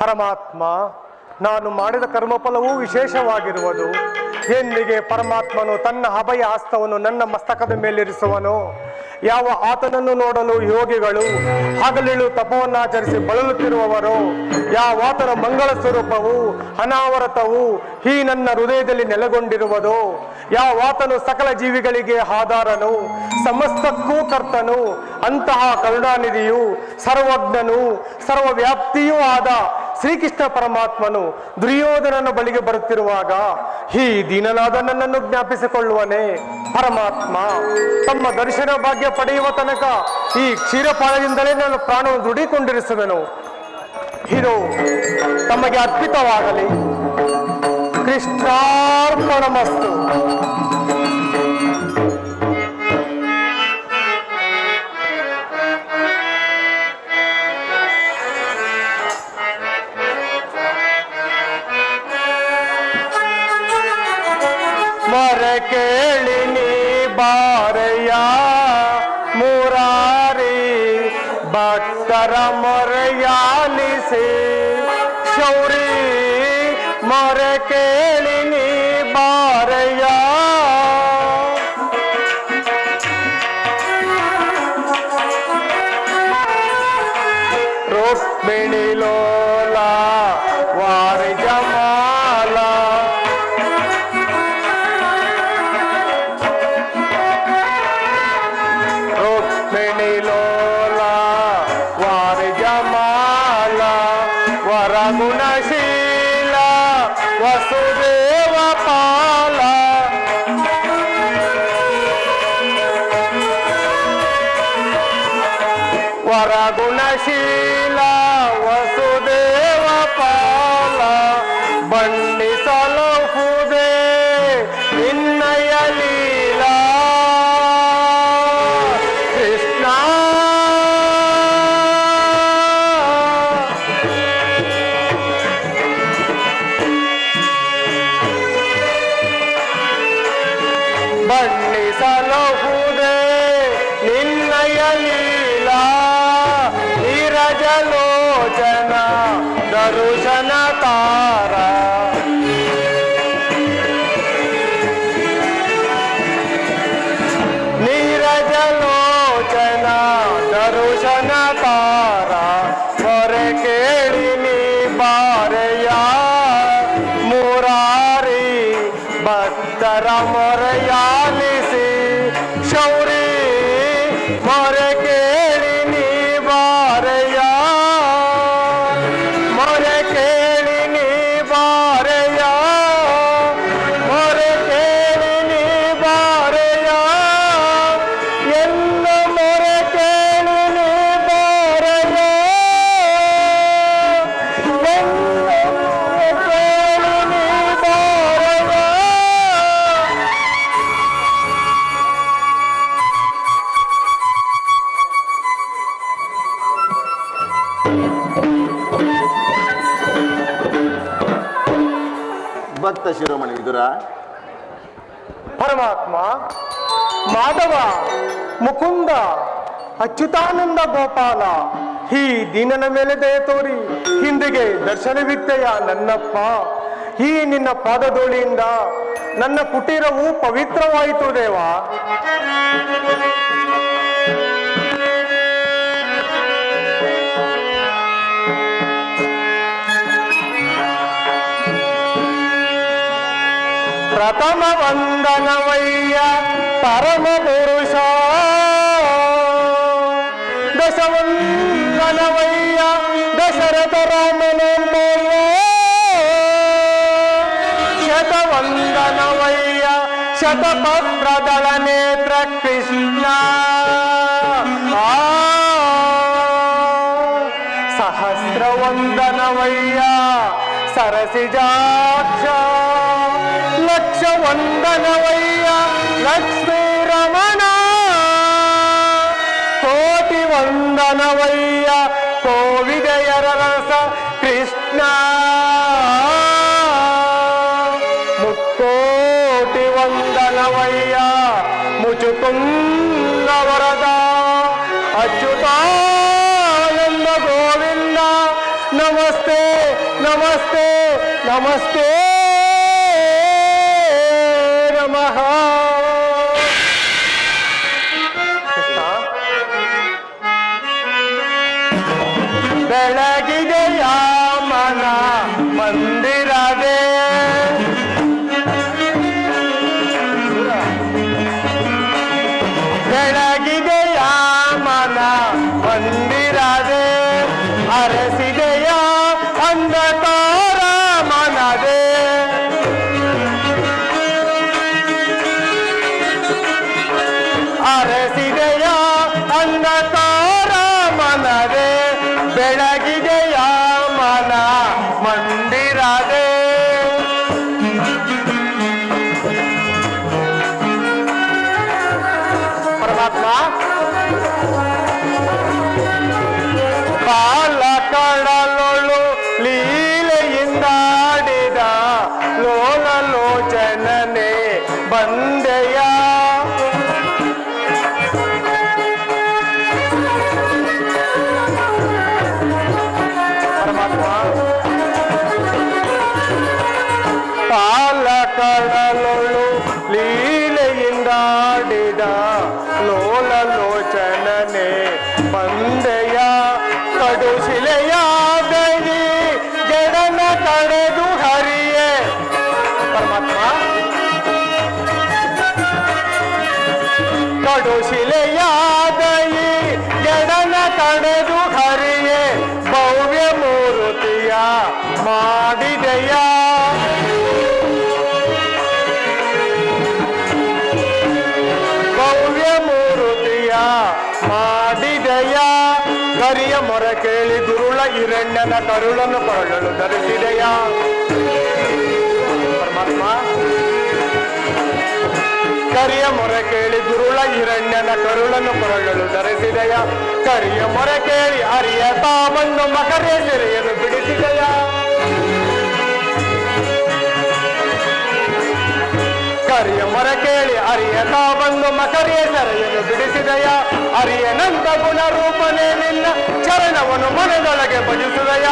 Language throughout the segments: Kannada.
ಪರಮಾತ್ಮ, ನಾನು ಮಾಡಿದ ಕರ್ಮಫಲವೂ ವಿಶೇಷವಾಗಿರುವುದು. ಎಂದಿಗೆ ಪರಮಾತ್ಮನು ತನ್ನ ಅಭಯ ಹಸ್ತವನ್ನು ನನ್ನ ಮಸ್ತಕದ ಮೇಲಿರಿಸುವನು? ಯಾವ ಆತನನ್ನು ನೋಡಲು ಯೋಗಿಗಳು ಹಗಲಿಳು ತಪವನ್ನಾಚರಿಸಿ ಬಳಲುತ್ತಿರುವವರು, ಯಾವ ಆತನ ಮಂಗಳ ಸ್ವರೂಪವು ಅನಾವರತವು ಈ ನನ್ನ ಹೃದಯದಲ್ಲಿ ನೆಲೆಗೊಂಡಿರುವುದು, ಯಾವ ಆತನು ಸಕಲ ಜೀವಿಗಳಿಗೆ ಆಧಾರನು, ಸಮಸ್ತಕ್ಕೂ ಕರ್ತನು, ಅಂತಹ ಕರುಣಾನಿಧಿಯು ಸರ್ವಜ್ಞನು ಸರ್ವವ್ಯಾಪ್ತಿಯೂ ಆದ ಶ್ರೀಕೃಷ್ಣ ಪರಮಾತ್ಮನು ದುರ್ಯೋಧನನ ಬಳಿಗೆ ಬರುತ್ತಿರುವಾಗ ಈ ದೀನನಾದ ನನ್ನನ್ನು ಜ್ಞಾಪಿಸಿಕೊಳ್ಳುವನೇ? ಪರಮಾತ್ಮ, ತಮ್ಮ ದರ್ಶನ ಭಾಗ್ಯ ಪಡೆಯುವ ತನಕ ಈ ಕ್ಷೀರಪಾನದಿಂದಲೇ ನಾನು ಪ್ರಾಣವನ್ನು ದುಡಿಕೊಂಡಿರಿಸುವೆನು. ಇದು ತಮಗೆ ಅರ್ಪಿತವಾಗಲಿ. ಕೃಷ್ಣಾರ್ಪಣಮಸ್ತು. ಕೇಳಿನಿ ಬಾರಯ್ಯ ಮುರಾರಿ, ಭಕ್ತರ ಮೊರೆಯಾಲಿಸಿ ಶೌರಿ. ಮೊರೆ ಕೇಳಿನಿ ಬಾರಯ್ಯ, ರುಕ್ಮಿಣಿ ಲೋಲ ವಾರಿ ಜಮಾಲ, ಲೋಲ ವಾರಿ ಜಮಾಲ, ವರಗುಣಶೀಲ ವಸುದೇವ ಪಾಲ. ವರಗುಣಶೀಲ ವಸುದೇವ ಪಾಲ, ಬಣ್ಣಿಸಲು ಹುದೆ ನಿನ್ನಯ ಲೀಲಾ. ಬಣ್ಣಿಸಲಹುದೇ ನಿನ್ನಯ ಲೀಲಾ, ನೀರಜಲೋಚನ ದರುಶನ ತಾರ. ನೀರಜಲೋಚನ ದರುಶನ ತಾರ, ಮೊರೆ ಕೇಳಿನಿ ಬಾರಯ್ಯ ಮುರಾರಿ, ಭಕ್ತರ ಮೊರೆಯಾಲಿಸಿ ಶೌರಿ. ಮೊರೆ ಕೇಳಿನಿ ಬಾರಯ್ಯ, ಮೊರೆ ಕೇಳಿನಿ ಬಾರಯ್ಯ, ಮೊರೆ ಕೇಳಿನಿ ಬಾರಯ್ಯ, ಎಲ್ಲ ಮೊರೆ ಕೇಳಿನಿ ಬಾರಯ್ಯ, ಎಲ್ಲ ಮೊರೆ ಕೇಳಿನಿ ಬಾರಯ್ಯ. ಭಕ್ತ ಶಿರೋಮಣಿ ವಿದುರ, ಪರಮಾತ್ಮ, ಮಾಧವ, ಮುಕುಂದ, ಅಚ್ಯುತಾನಂದ ಗೋಪಾಲ, ಈ ದೀನನ ಮೇಲೆ ದಯ ತೋರಿ ಹಿಂದಿಗೆ ದರ್ಶನವಿತ್ತೆಯ ನನ್ನಪ್ಪ. ಈ ನಿನ್ನ ಪಾದಧೂಳಿಯಿಂದ ನನ್ನ ಕುಟೀರವು ಪವಿತ್ರವಾಯಿತು ದೇವ. ಪ್ರಥಮ ವಂದನವಯ್ಯ ಪರಮ ಪುರುಷ, ದಶವಂದನವಯ್ಯ ದಶರಥ ರಾಮನಂದಯ್ಯ, ಶತವಂದನವಯ್ಯ ಶತಪತ್ರದಳ ನೇತ್ರ ಕೃಷ್ಣ. ಸಹಸ್ರವಂದನವಯ್ಯ ಸರಸಿಜಾಕ್ಷ, ಲಕ್ಷ ವಂದನವಯ್ಯ ಲಕ್ಷ್ಮೀ ರಮಣ, ಕೋಟಿ ವಂದನವಯ್ಯ ಕೋವಿದೆಯರ ರಸ ಕೃಷ್ಣ. ಮುಕ್ಕೋಟಿ ವಂದನವಯ್ಯ ಮುಚುಕುಂದ ವರದ, ಅಚ್ಯುತಾನಂದ ಗೋವಿಂದ ನಮಸ್ತೆ ನಮಸ್ತೆ ನಮಃ. ಬೆಳಗಿದೆಯ ಮನ ಮಂದಿರದೆ, ಬೆಳಗಿದೆಯ ಮನ ಮಂದಿರದೆ, ಅರಸಿದೆಯ ಅಂಧಕಾರ ಮನದೆ, ಅರಸಿದೆಯ ಅಂಧಕಾರ ಮನದೆ, ಬೆಳಗಿದೆಯ ಮನ ಮಂದಿರದೆ. ಪರಮಾತ್ಮ ಕಾಲ ಕಡಲೊಳು ಲೀಲೆಯಿಂದಾಡಿದ ಲೋಲಲೋಚನನೆ ಬಂದೆಯ, ಕಾಲ ಕಡಲೊಳು ಲೀಲೆಯಿಂದಾಡಿದ ಲೋಲಲೋಚನನೆ ಬಂದೆಯ, ಕಡು ಶಿಲೆಯಾಗಲಿ ಜಡನ ಕಡೆದು ಹರಿಯೇ. ಪರಮಾತ್ಮ ಕಡು ಶಿಲೆಯಾಗಲಿ ಜಡನ ಕಡೆದು ಹರಿಯೇ, ಭವ್ಯ ಮೂರ್ತಿಯ ಮಾಡಿದೆಯ, ಭವ್ಯ ಮೂರ್ತಿಯ ಮಾಡಿದೆಯ, ಕರಿಯ ಮೊರೆ ಕೇಳಿ ದುರುಳ ಹಿರಣ್ಯನ ಕರುಳನ್ನು ಕೊರಳಲು ಧರಿಸಿದೆಯ. ಪರಮಾತ್ಮ ಕರಿಯ ಮೊರೆ ಕೇಳಿ ದುರುಳ ಹಿರಣ್ಯನ ಕರುಳನ್ನು ಕೊರಳಲು ಧರಿಸಿದೆಯ, ಕರಿಯ ಮೊರೆ ಕೇಳಿ ಅರಿಯತಾ ಬಂದು ಮಕರಿಯ ಸೆರೆಯನ್ನು ಬಿಡಿಸಿದೆಯ, ಕರಿಯ ಮೊರೆ ಕೇಳಿ ಅರಿಯತಾ ಬಂದು ಮಕರಿಯ ಸೆರೆಯನ್ನು ಬಿಡಿಸಿದೆಯ, ಅರಿಯನಂತ ಗುಣರೂಪನೇ ನಿನ್ನ ಚರಣವನ್ನು ಮನದೊಳಗೆ ಭಜಿಸುದೆಯ.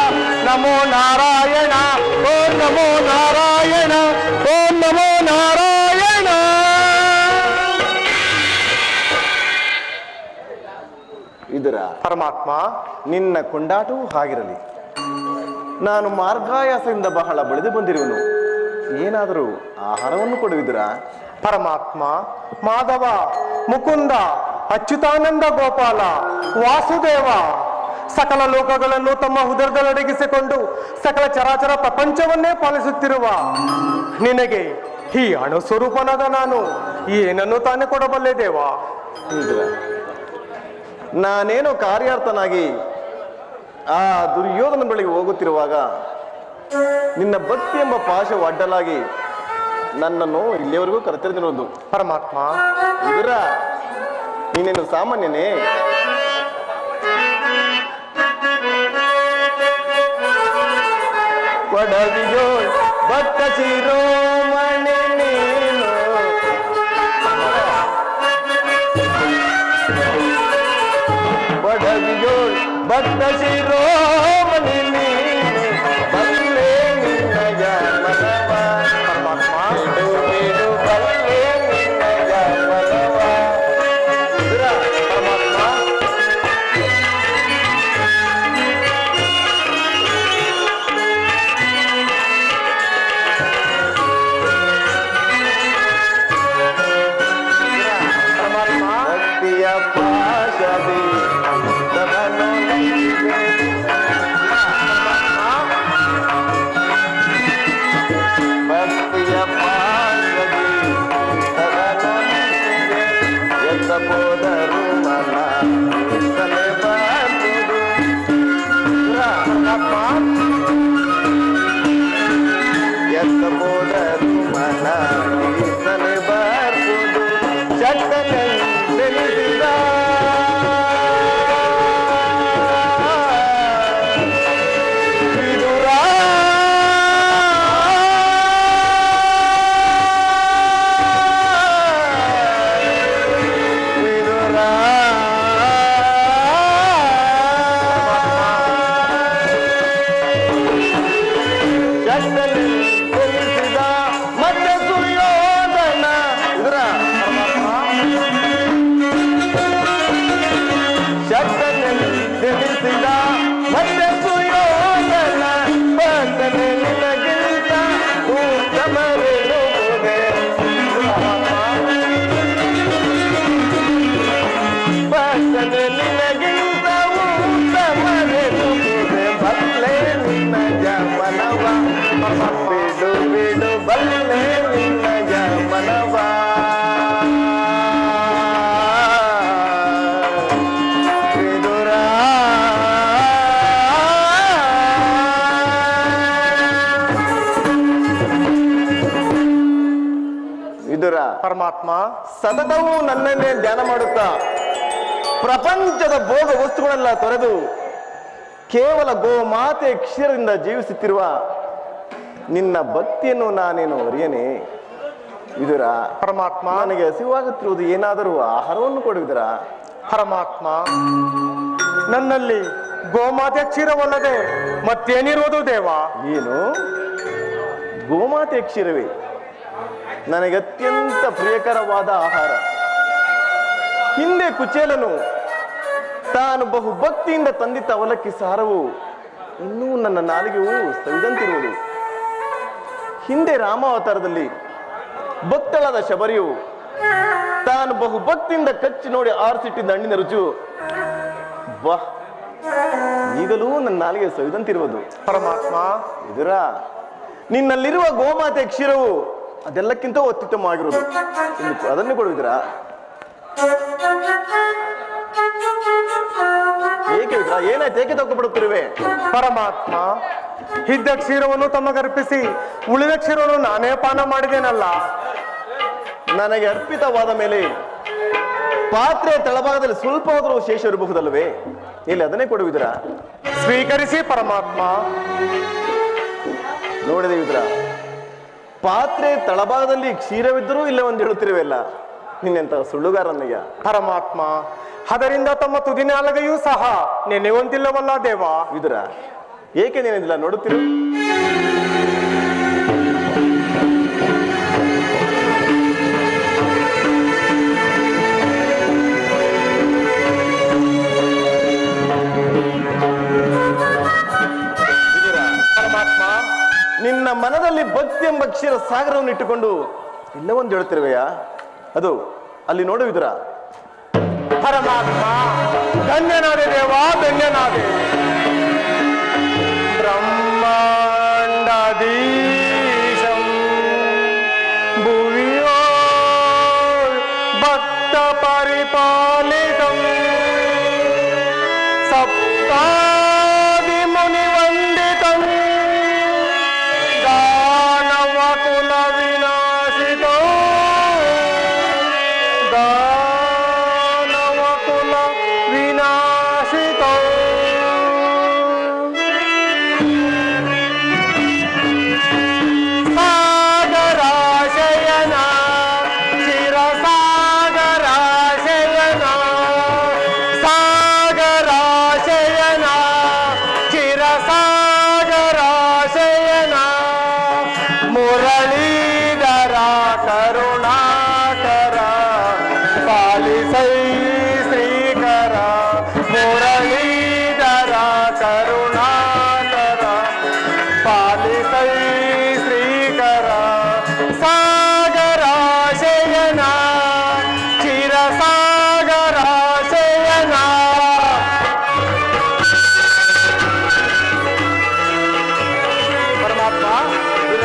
ನಮೋ ನಾರಾಯಣ, ಓಂ ನಮೋ ನಾರಾಯಣ, ಓಂ ನಮೋ ನಾರಾಯಣ. ಇದರ ಪರಮಾತ್ಮ ನಿನ್ನ ಕೊಂಡಾಟವೂ ಹಾಗಿರಲಿ. ನಾನು ಮಾರ್ಗಾಯಾಸದಿಂದ ಬಹಳ ಬೆಳೆದು ಬಂದಿರುವನು, ಏನಾದರೂ ಆಹಾರವನ್ನು ಕೊಡುವಿದುರಾ? ಪರಮಾತ್ಮ ಮಾಧವ ಮುಕುಂದ ಅಚ್ಯುತಾನಂದ ಗೋಪಾಲ ವಾಸುದೇವ ಸಕಲ ಲೋಕಗಳನ್ನು ತಮ್ಮ ಉದರದಲ್ಲಡಗಿಸಿಕೊಂಡು ಸಕಲ ಚರಾಚರ ಪ್ರಪಂಚವನ್ನೇ ಪಾಲಿಸುತ್ತಿರುವ ನಿನಗೆ ಈ ಅಣು ಸ್ವರೂಪನಾದ ನಾನು ಏನನ್ನು ತಾನೇ ಕೊಡಬಲ್ಲೆ ದೇವ? ಇದರ ನಾನೇನೋ ಕಾರ್ಯಾರ್ಥನಾಗಿ ಆ ದುರ್ಯೋಧನ ಬಳಿಗೆ ಹೋಗುತ್ತಿರುವಾಗ ನಿನ್ನ ಭಕ್ತಿ ಎಂಬ ಪಾಶವು ಅಡ್ಡಲಾಗಿ ನನ್ನನ್ನು ಇಲ್ಲಿಯವರೆಗೂ ಕರೆತರಿದಿರುವುದು. ಪರಮಾತ್ಮ ಇದರ ನೀನೇನು ಸಾಮಾನ್ಯನೇ? ಕೊಡವಿಯೋ ಭಕ್ತ ಶಿರೋಮಣಿ ನೀನು, ಕೊಡವಿಯೋ ಭಕ್ತ ಶಿರೋಮಣಿ ನೀನು, ಬಲ್ಲೆ ನಿನ್ನಯ ಮನವ. ಪರಮಾತ್ಮ ಬಿಡು ಬಲ್ಲೆ ನಿನ್ನಯ ಮನವ. ಪರಮಾತ್ಮ ಭಕ್ತಿಯ ಪಾಶದಿ ತವನು ಪರಮಾತ್ಮ. ಸತತವೂ ನನ್ನನ್ನೇ ಧ್ಯಾನ ಮಾಡುತ್ತಾ ಪ್ರಪಂಚದ ಭೋಗ ವಸ್ತುಗಳೆಲ್ಲ ತೊರೆದು ಕೇವಲ ಗೋಮಾತೆ ಕ್ಷೀರದಿಂದ ಜೀವಿಸುತ್ತಿರುವ ನಿನ್ನ ಭಕ್ತಿಯನ್ನು ನಾನೇನು ಅರಿಯನೆ ವಿದುರ. ಪರಮಾತ್ಮ, ನನಗೆ ಹಸಿವಾಗುತ್ತಿರುವುದು, ಏನಾದರೂ ಆಹಾರವನ್ನು ಕೊಡು ವಿದುರ. ಪರಮಾತ್ಮ, ನನ್ನಲ್ಲಿ ಗೋಮಾತೆ ಕ್ಷೀರವಲ್ಲದೆ ಮತ್ತೇನಿರುವುದು ದೇವ? ಏನು ಗೋಮಾತೆ ಕ್ಷೀರವೇ ನನಗೆ ಅತ್ಯಂತ ಪ್ರಿಯಕರವಾದ ಆಹಾರ. ಹಿಂದೆ ಕುಚೇಲನು ತಾನು ಬಹು ಭಕ್ತಿಯಿಂದ ತಂದಿದ್ದ ಅವಲಕ್ಕಿ ಸಾರವು ಇನ್ನೂ ನನ್ನ ನಾಲಿಗೆಯೂ ಸವಿದಂತಿರುವುದು. ಹಿಂದೆ ರಾಮಾವತಾರದಲ್ಲಿ ಭಕ್ತಳಾದ ಶಬರಿಯು ತಾನು ಬಹು ಭಕ್ತಿಯಿಂದ ಕಚ್ಚಿ ನೋಡಿ ಆರಿಸಿಟ್ಟಿದ್ದ ಹಣ್ಣಿನ ರುಚು ಬಾ ಈಗಲೂ ನನ್ನ ನಾಲಿಗೆ ಸವಿದಂತಿರುವುದು. ಪರಮಾತ್ಮ, ಇದರ ನಿನ್ನಲ್ಲಿರುವ ಗೋಮಾತೆ ಕ್ಷೀರವು ಅದೆಲ್ಲಕ್ಕಿಂತ ಅತ್ಯುತ್ತಮವಾಗಿರುವುದು. ಅದನ್ನು ಕೊಡುವಿದರಾ? ಏಕೆ ವಿದ್ರ, ಏನಾಯ್ತು? ಏಕೆ ತಗೊಬಿಡುತ್ತಿರುವೆ? ಪರಮಾತ್ಮ, ಇದ್ದ ಕ್ಷೀರವನ್ನು ತಮಗರ್ಪಿಸಿ ಉಳಿದ ಕ್ಷೀರವನ್ನು ನಾನೇ ಪಾನ ಮಾಡಿದೇನಲ್ಲ. ನನಗೆ ಅರ್ಪಿತವಾದ ಮೇಲೆ ಪಾತ್ರೆ ತಳಭಾಗದಲ್ಲಿ ಸ್ವಲ್ಪ ಹೋದರೂ ಶೇಷ ಇರಬಹುದಲ್ವೇ? ಇಲ್ಲಿ ಅದನ್ನೇ ಕೊಡುವಿದರಾ? ಸ್ವೀಕರಿಸಿ ಪರಮಾತ್ಮ. ನೋಡಿದೆ ವಿದ್ರ, ಪಾತ್ರೆ ತಳಭಾಗದಲ್ಲಿ ಕ್ಷೀರವಿದ್ದರೂ ಇಲ್ಲೇ ಒಂದು ಹೇಳುತ್ತಿರುವೆಲ್ಲ. ನಿನ್ನೆಂತ ಸುಳ್ಳುಗಾರನಯ್ಯ. ಪರಮಾತ್ಮ, ಅದರಿಂದ ತಮ್ಮ ತುದಿನ ಅಲಗೆಯೂ ಸಹ ನೆನೆಯುವಂತಿಲ್ಲವಲ್ಲ ದೇವ? ವಿದ್ರ, ಏಕೆ ನೆನೆದಿಲ್ಲ ನೋಡುತ್ತಿರು. ಪರಮಾತ್ಮ, ನಿನ್ನ ಮನದಲ್ಲಿ ಭಕ್ತಿ ಎಂಬ ಕ್ಷೀರ ಸಾಗರವನ್ನು ಇಟ್ಟುಕೊಂಡು ಇಲ್ಲವೊಂದು ಹೇಳುತ್ತಿರುವೆಯಾ? ಅದು ಅಲ್ಲಿ ನೋಡು ವಿದುರ. ಪರಮಾತ್ಮ, ಧನ್ಯನಾದೆ ದೇವ, ಧನ್ಯನಾದೆ. ಬ್ರಹ್ಮಾಂಡಾಧೀಶಂ ಭುವಿಯೋ ಭಕ್ತ ಪರಿಪಾಲಿತಂ ಸಪ್ತಾದಿ ಮುನಿವಂದಿತಂ ದಾನವ ಕುಲ ವಿನಾಶಿತೋ ದಾನವ ಕುಲ ವಿನಾಶಿತೋ ಸಾಗರಾಶಯನ ಚಿರಸಾಗರಾಶಯನ ಸಾಗರಾಶಯನ ಚಿರಸಾಗರಾಶಯನ ಮುರಳೀಧರ ಕರುಣಾಕರ ಪಾಲಿಸೈ ಶ್ರೀಕರ ಮುರಳೀಧರ ಕರುಣಾಕರ ಪಾಲಿಸೈ ಶ್ರೀಕರ ಸಾಗರಾಶಯನ ಚಿರಸಾಗರಾಶಯನ. ಪರಮಾತ್ಮ, ವಿದುರ,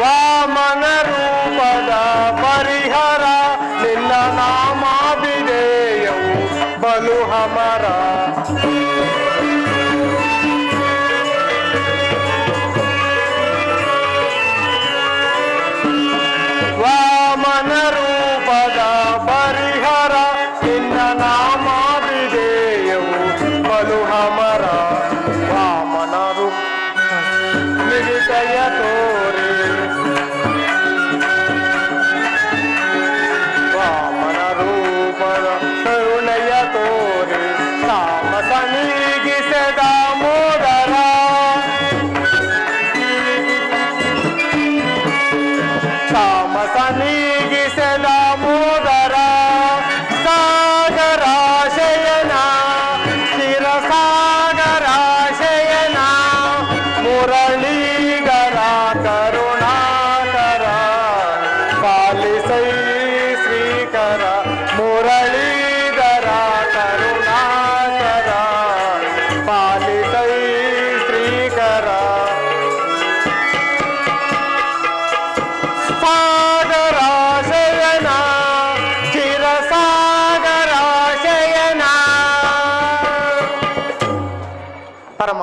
ವಾಮನ ರೂಪದ ಪರಿಹರ ನಿನ್ನ ನಾಮಾಭಿಧೇಯವು ಬಲು ಹಮರ. ವಾಮನ ರೂಪದ ಪರಿಹರ ನಿನ್ನ ನಾಮಾಭಿಧೇಯವು ಬಲು ಹಮರ. ವಾಮನ ರೂಪ ನಿರಿತಯ ತೋರೆ ವಾಮನ ರೂಪದ ಕರುಣೆಯ ತೋರೆ ತಾಮಸ ನೀಗಿಸದ ಮೋದರ ತಾಮಸ ನೀಗಿಸದ ಮೋದರ ಸಾಗರಾಶಯನ ಚಿರಸಾಗರಾಶಯನ ಮುರಳೀಧರ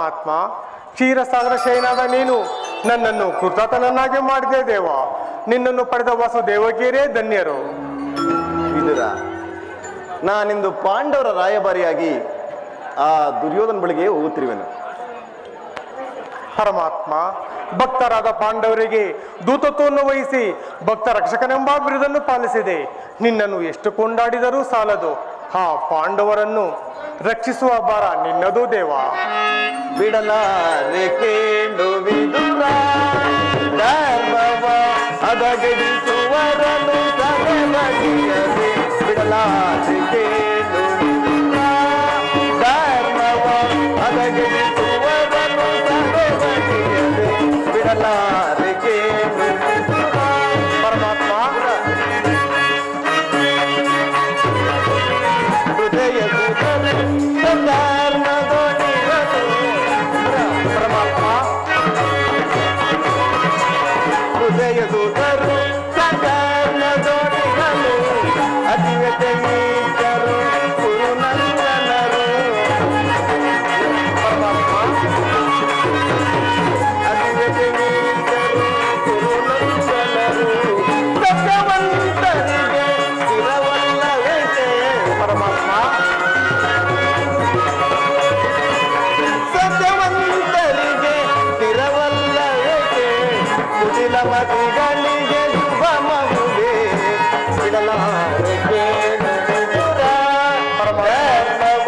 ಪರಮಾತ್ಮ, ಕ್ಷೀರಸಾಗರ ಶಯನಾದ ನೀನು ನನ್ನನ್ನು ಕೃತಜ್ಞನನ್ನಾಗಿ ಮಾಡಿದೆ ದೇವ. ನಿನ್ನನ್ನು ಪಡೆದ ವಸುದೇವಕಿಯರೇ ಧನ್ಯರು. ವಿದುರ, ನಾನಿಂದು ಪಾಂಡವರ ರಾಯಭಾರಿಯಾಗಿ ಆ ದುರ್ಯೋಧನ ಬಳಿಗೆ ಹೋಗುತ್ತಿರುವೆನು. ಪರಮಾತ್ಮ, ಭಕ್ತರಾದ ಪಾಂಡವರಿಗೆ ದೂತತ್ವವನ್ನು ವಹಿಸಿ ಭಕ್ತ ರಕ್ಷಕನೆಂಬ ಬಿರುದನ್ನು ಪಾಲಿಸಿದೆ. ನಿನ್ನನ್ನು ಎಷ್ಟು ಕೊಂಡಾಡಿದರೂ ಸಾಲದು. ಆ ಪಾಂಡವರನ್ನು ರಕ್ಷಿಸುವ ಭಾರ ನಿನ್ನದು ದೇವ. ಬಿಡಲಾರೆ ಕೇಳು ವಿದುರ, ಧರ್ಮವ ಹದಗೆಡಿಸುವರನು ಸದೆಬಗೆಯದೆ. ಬಿಡಲಾರೆ ಕೇಳು ವಿದುರ, ಧರ್ಮವ ಹದಗೆಡಿಸುವರನು ಸದೆಬಗೆಯದೆ. ಬಿಡಲಾರೆ ಕೇಳು ವಿದುರ. ಪರಮಾತ್ಮ, ಹೃದಯ ಪರಮಾತ್ಮ, ಹೃದಯ ದೂತರು ಸಕರ್ಣದೊಡಿಗಲು ಅತಿವೆತೆ ನೀಚರು ಕುರುನಂದನರು. ಪರಮಾತ್ಮ, ಅತಿವೆತೆ ನೀಚರು ಕುರುನಂದನರು. ಸತ್ಯವಂತರಿಗೆ ಸ್ಥಿರವಲ್ಲವೇಕೆ. ಪರಮಾತ್ಮ, ಸತ್ಯವಂತರಿಗೆ ಸ್ಥಿರವಲ್ಲವೇಕೆ. ಕುಟಿಲಮತಿಗಳಿಗೆ ಶುಭ ಮಗುವೆ. ಬಿಡಲಾರೆ ಕೇಳು ವಿದುರ, ಧರ್ಮವ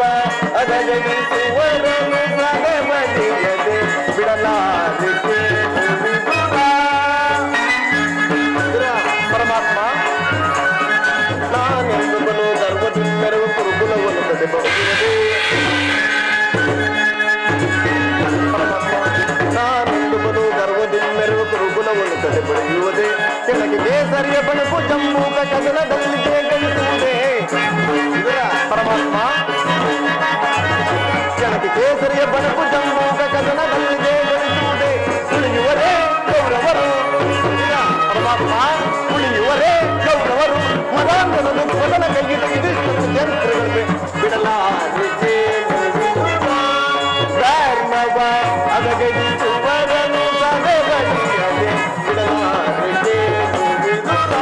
ಹದಗೆಡಿಸುವರನು ಸದೆಬಗೆಯದೆ. ಬಿಡಲಾರೆ ಕೇಳು ವಿದುರ. ಪರಮಾತ್ಮ, ನಾನೆಂದು ಬಲು ಗರ್ವದಿಂದೆರವು ಕುರುಕುಲವನ್ನು ತಡೆಬರುತ್ತದೆ. ನಾನೆಂದು ಬಲು ಗರ್ವದಿಂದೆರವು ಕುರುಕುಲವನ್ನು ತಡೆಬಡಿಯುವುದೇ. ಕೆಳಗೆ ಕೇಸರಿಯ ಬಣಕು ಜಮ್ಮುಕ ಕದನದಲ್ಲಿಗೆ ಗಳಿಸುವುದೇ. ಪರಮಾತ್ಮ, ಕೆಳಗೆ ಕೇಸರಿಯ ಬಣಕು ಜಮ್ಮುಕ ಕದನದಲ್ಲಿಗೆ ಗಳಿಸುವುದೇ. ಉಳಿಯುವರೇ ಗೌರವರು. ಪರಮಾತ್ಮ, ಉಳಿಯುವರೇ ಗೌರವರು. ಮದಾಂಧನನ್ನು ಮೊದಲ ಕೈಗೆ ತೆಗೆದಿಷ್ಟು ಯಂತ್ರಗಳಿವೆ. ಬಿಡಲಾರೆ ಕೇಳು ವಿದುರ, ಧರ್ಮವ ಹದಗೆಡಿಸುವರನು ಸದೆಬಗೆಯದೆ. ಬಿಡಲಾರೆ ಕೇಳು ವಿದುರ.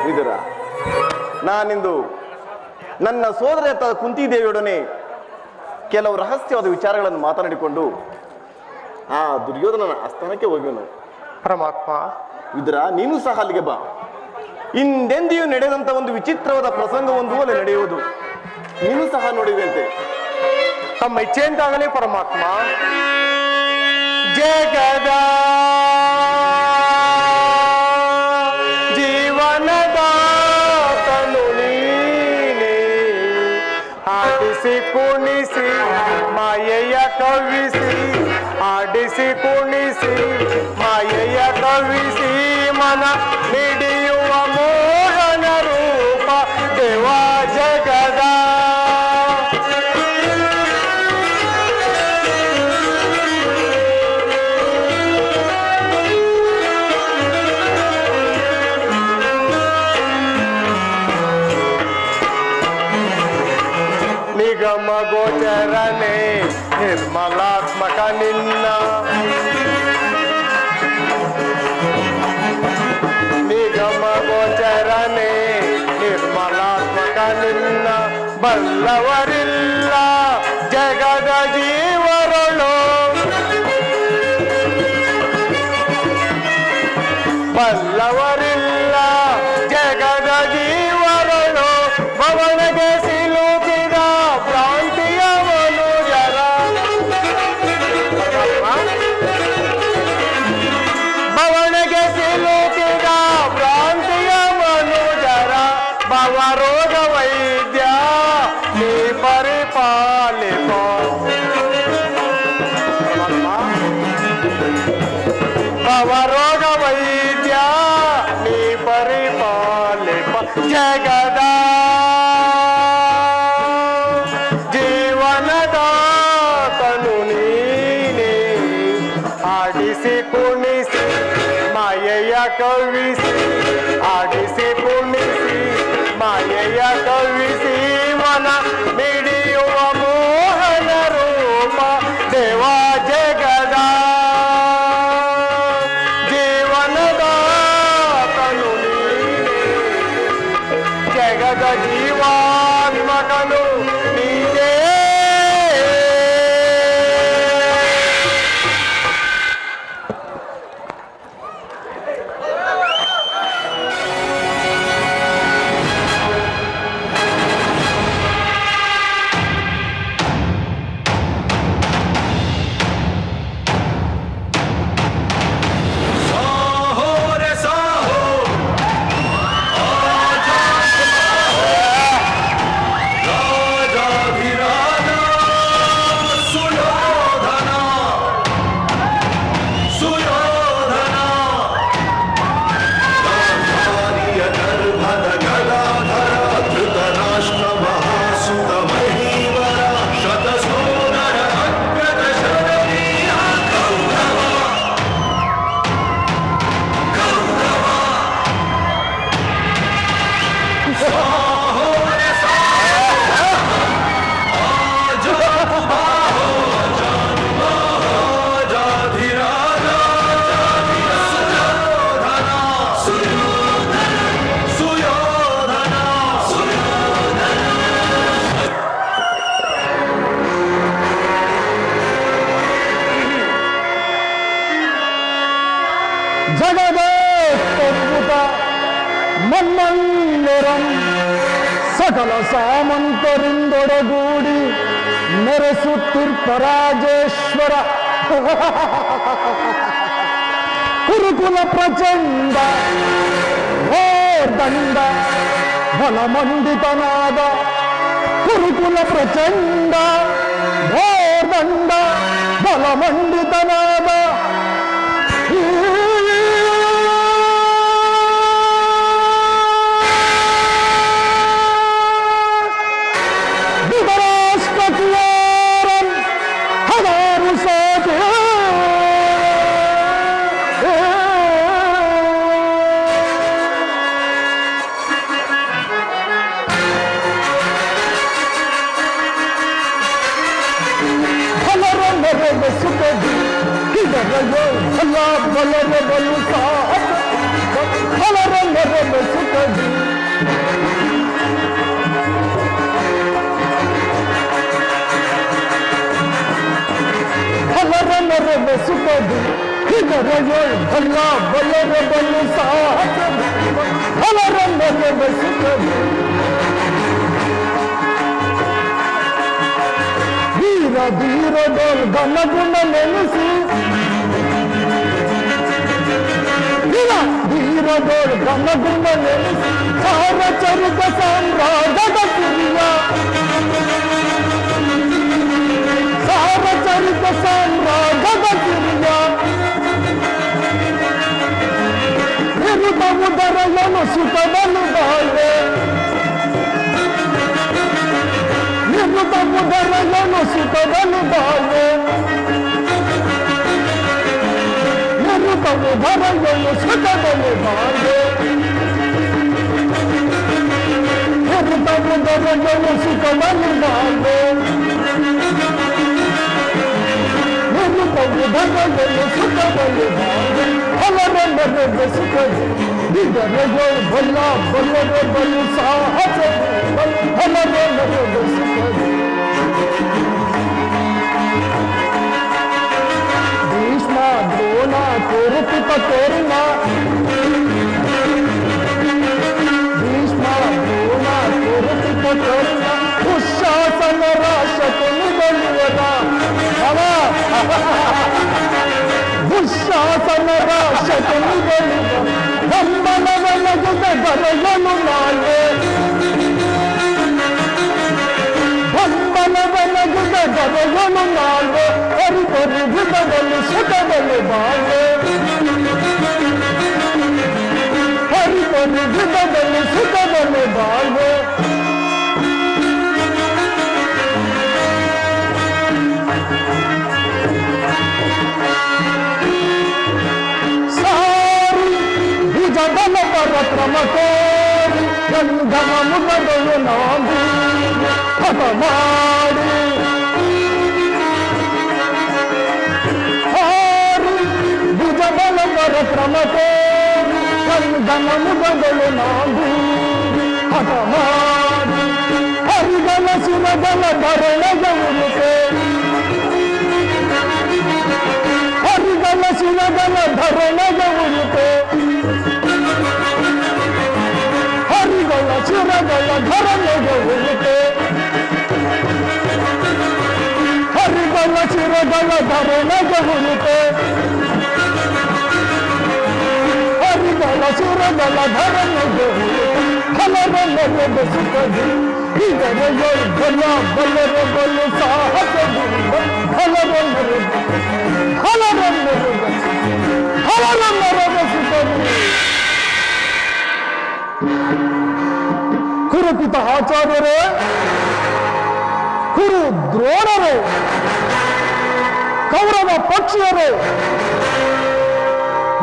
ವಿದುರ, ನಾನಿಂದು ನನ್ನ ಸೋದರ ಕುಂತಿದೇವಿಯೊಡನೆ ಕೆಲವು ರಹಸ್ಯವಾದ ವಿಚಾರಗಳನ್ನು ಮಾತನಾಡಿಕೊಂಡು ಆ ದುರ್ಯೋಧನನ ಆಸ್ಥಾನಕ್ಕೆ ಹೋಗುವೆನು. ಪರಮಾತ್ಮ, ವಿದುರ, ನೀನು ಸಹ ಅಲ್ಲಿಗೆ ಬಾ. ಹಿಂದೆಂದಿಯೂ ನಡೆದಂತ ಒಂದು ವಿಚಿತ್ರವಾದ ಪ್ರಸಂಗವೊಂದು ಅಲ್ಲಿ ನಡೆಯುವುದು. ನೀನು ಸಹ ನೋಡುವಂತೆ. ತಮ್ಮ ಇಚ್ಛೆಯಂತಾಗಲಿ ಪರಮಾತ್ಮ. ಜಗದ ಜೀವನದಾತನು ನೀನೇ, ಆಡಿಸಿ ಕುಣಿಸಿ ಮಾಯೆಯ ಕವಿಸಿ, ಆಡಿಸಿ ಕುಣಿಸಿ ಮಾಯೆಯ ಕವಿಸಿ, ಮನ ಹಿಡಿಯುವ ಮೋಹನ ರೂಪ ದೇವ ಜಗದ. ನಿಗಮ ಗೋಚರನೆ ನಿರ್ಮಲಾತ್ಮಕ ನಿನ್ನ, ನಿಗಮ ಗೋಚರನೆ ನಿರ್ಮಲಾತ್ಮಕ ನಿನ್ನ. ಬಲ್ಲವರಿಲ್ಲ ಜಗದ ಜೀವರಳು, ಬಲ್ಲವರಿಲ್ಲ ಜಗದ ಜೀವರಳು. ಭವನಗೆ ಸಿಲುಕಿದ ಭ್ರಾಂತಿಯ ಮನುಜರ. ಭವನಗೆ ಸಿಲುಕಿದ ಭ್ರಾಂತಿಯ ಮನುಜರ. ಭವರೋಗ ವೈದ್ಯ ನೀ ಪರಿಪಾಲಿಪ. ಭವರೋಗ ವೈದ್ಯ ನೀ ಪರಿಪಾಲಿಪ. ಜಗದ ಜೀವನದಾತನು ನೀನೇ, ಆಡಿಸಿ ಕುಣಿಸಿ ಮಾಯೆಯ ಕವಿಸಿ, ಆಡಿ ಹೃದಯ ಕವಿಸಿ ಮನ ಮಿಡಿಯುವ ಮೋಹನ ರೂಪ ದೇವ ಜಗದ ಜೀವನದ ತನು ಜಗದ ಜೀವಾತ್ಮಕನು ನೀನೇ. ಜಗದೇಕದ್ಭುತ ಮನ್ನಂದರಂ ಸಕಲ ಸಾಮಂತರಿಂದೊಡಗೂಡಿ ಮೆರೆಸುತ್ತಿರ್ಪರಾಜೇಶ್ವರ ಕುರುಕುಲ ಪ್ರಚಂಡ ದಂಡ ಬಲಮಂಡಿತನಾದ ಕುರುಕುಲ ಪ್ರಚಂಡ ದಂಡ ಬಲಮಂಡಿತನಾದ ವೀರ ಧೀರ ಘನಗುಣ ನೆನೆಸಿ ಧೀರದೋಳು ಘನಗುಣ ನೆನೆಸಿ ಸಾರಚರಿತ ಸಾಮ್ರಾಜ್ಯದ ಕಿರಿಯ ಸಾರಚರಿತ ಸಾಮ್ರಾಜ್ಯದ ಕಿರಿಯ ನಿರುತ ಉದರಯನು ಸುಖದನು ಬಾಳೆ ನಿರುತ ಉದರಯನು ಸುಖದನು ಬಾಳೆ ಧರೆಯನ್ನು ಸುಖದಲ್ಲಿ ಬಾಳೆ ಧರೆಯನ್ನು ಸುಖದಲ್ಲಿ ಬಾಳೆ ಧರೆಯನ್ನು ಸುಖದಲ್ಲಿ ಬಾಳೆ ಫಲವೆಲ್ಲರೆಂದು ಸುಖದಿ ಇದರೆಯೋ ಬಲ್ಲ ಬಲ್ಲರೆ ಬಲು ಸಾಹಸ ಫಲವೆಲ್ಲರೆಂದು ಸುಖದಿ ಭೀಷ್ಮ ದ್ರೋಣ ಕುರುಪಿತ ತೋರಣ ಭೀಷ್ಮ ದ್ರೋಣ ಕುರುಪಿತ ತೋರಣ ದುಶ್ಯಾಸನ ರಾಶಕನು ಬಲುವದ ದುಶ್ಯಾಸನ ರಾಶಕನು ಬಲುವ ಬಂಬನವನಗುದ ಬರೆಯನು ನಾಳೆ ಬಂಬನವನಗುದ ಬರೆಯನು ನಾಳೆ ಹರಿಪರಿ ವಿಧದಲ್ಲಿ ಸುಖದಲ್ಲಿ ಬಾಳೆ ಹರಿಪರಿ ವಿಧದಲ್ಲಿ ಸುಖದಲ್ಲಿ ಬಾಳೆ ಸಾರಿ ಭುಜಬಲ ಪರಕ್ರಮ ಕೋರಿ ಕಂಧಮ ಮುಖಗಳು ನಾವು ಹಠ ಮಾಡಿ ಹಾರಿ ಭುಜಬಲ ಪರಕ್ರಮ ತೋರಿ ಕಂಧಮ ಮುಖಗಳು ನಾವು ಹಠ ಮಾಡಿ ಹರಿಗಲ ಶಿವಗಲ ಧರಣಗ ಉರುತೆ ಹರಿಗಲ ಶಿವಗಲ ಧರಣಗ ಉರುತೆ ಹರಿಗಳ ಶಿರಗಳ ಧರಣಗ ಉರುತೆ ಹರಿಗಳ ಶಿರಗಳ ಧರಣಗ ಉರುತೆ ಹರಿಗಳ ಶಿರಗಳ ಧರಣಗ ಉರುತೆ ಹಲರಲ್ಲದ ಸುಖದಿ ಇದರ ಬಲ ಬಲರ ಬಲ ಸಾಹಸದಿಂದ ಹಲರಲ್ಲದ ಸುಖದಿ ಕುರುಪಿತ ಆಚಾರ್ಯರೇ ಕುರು ದ್ರೋಣರೇ ಕೌರವ ಪಕ್ಷಿಯರೇ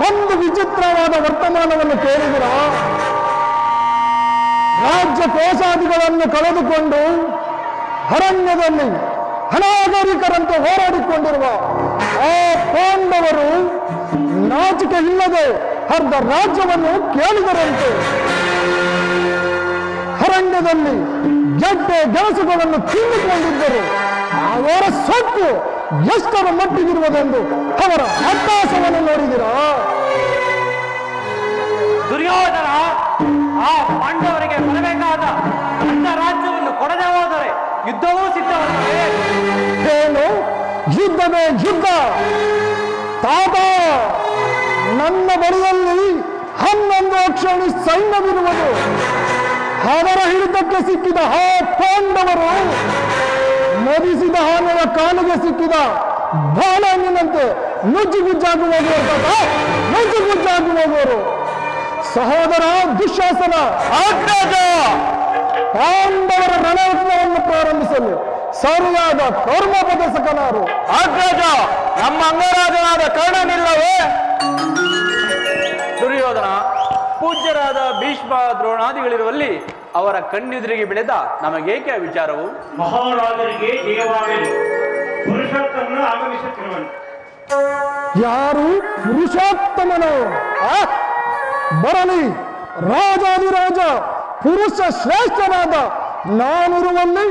ಒಂದು ವಿಚಿತ್ರವಾದ ವರ್ತಮಾನವನ್ನು ಕೇಳಿದಿರ ರಾಜ್ಯ ಕೋಶಾದಿಗಳನ್ನು ಕಳೆದುಕೊಂಡು ಅರಣ್ಯದಲ್ಲಿ ಅನಾಗರಿಕರಂತೆ ಹೋರಾಡಿಕೊಂಡಿರುವ ಆ ಪಾಂಡವರು ನಾಚಿಕೆ ಇಲ್ಲದೆ ಅರ್ಧ ರಾಜ್ಯವನ್ನು ಕೇಳಿದರಂತೆ. ಅರಣ್ಯದಲ್ಲಿ ಗೆಡ್ಡೆ ಗೆಣಸುಗಳನ್ನು ತಿಂದುಕೊಂಡಿದ್ದರು. ಅವರ ಸೊಕ್ಕು ಎಷ್ಟರ ಮಟ್ಟಿಗಿರುವುದೆಂದು ಅವರ ಅಟ್ಟಾಸವನ್ನು ನೋಡಿದಿರಾ? ದುರ್ಯೋಧನ ಆ ಪಾಂಡವರಿಗೆ ಬರಬೇಕಾದ ಅರ್ಧ ರಾಜ್ಯವನ್ನು ಕೊಡದೆ ಹೋದರೆ ಯುದ್ಧವೂ ಸಿದ್ಧವಾಗಿದೆ. ಏನು ಯುದ್ಧವೇ ಯುದ್ಧ? ತಾತ, ನನ್ನ ಬಳಿಯಲ್ಲಿ 11 ಅಕ್ಷೌಣಿ ಸೈನ್ಯವಿರುವುದು. ಅವರ ಹಿಡಿತಕ್ಕೆ ಸಿಕ್ಕಿದ ಆ ಪಾಂಡವರು ಮದಿಸಿದ ಆನೆಯ ಕಾಲಿಗೆ ಸಿಕ್ಕಿದ ಬಾಣನಿನಂತೆ ನುಜ್ಜುಗುಜ್ಜಾಗಿ ಹೋಗುವರು. ನುಜ್ಜುಗುಜ್ಜಾಗಿ ಹೋಗುವರು. ಸಹೋದರ ದುಶ್ಯಾಸನ, ಆಗ್ರಾಜ ಪಾಂಡವರ ರಣಯತ್ನವನ್ನು ಪ್ರಾರಂಭಿಸಲು ಸರಿಯಾದ ಕರ್ಮೋಪದೇಶಕನಾರು. ಆಗ್ರಾಜ, ನಮ್ಮ ಅಂಗರಾಜನಾದ ಕರ್ಣನಿಲ್ಲವೇ? ದುರ್ಯೋಧನ, ಪೂಜ್ಯರಾದ ಭೀಷ್ಮ ದ್ರೋಣಾದಿಗಳಿರುವಲ್ಲಿ ಅವರ ಕಣ್ಣೆದುರಿಗೆ ಬೆಳೆದ ನಮಗೇಕೆ ವಿಚಾರವು? ಮಹಾರಾಜರಿಗೆ ಜಯವಾಗಲಿ. ಪುರುಷೋತ್ತಮನು ಆಗಮಿಸುತ್ತಿರುವನು. ಯಾರು ಪುರುಷೋತ್ತಮನು? ಬರಲಿ. ರಾಜಾದಿರಾಜ ಪುರುಷ ಶ್ರೇಷ್ಠನಾದ ನಾನಿರುವಲ್ಲಿ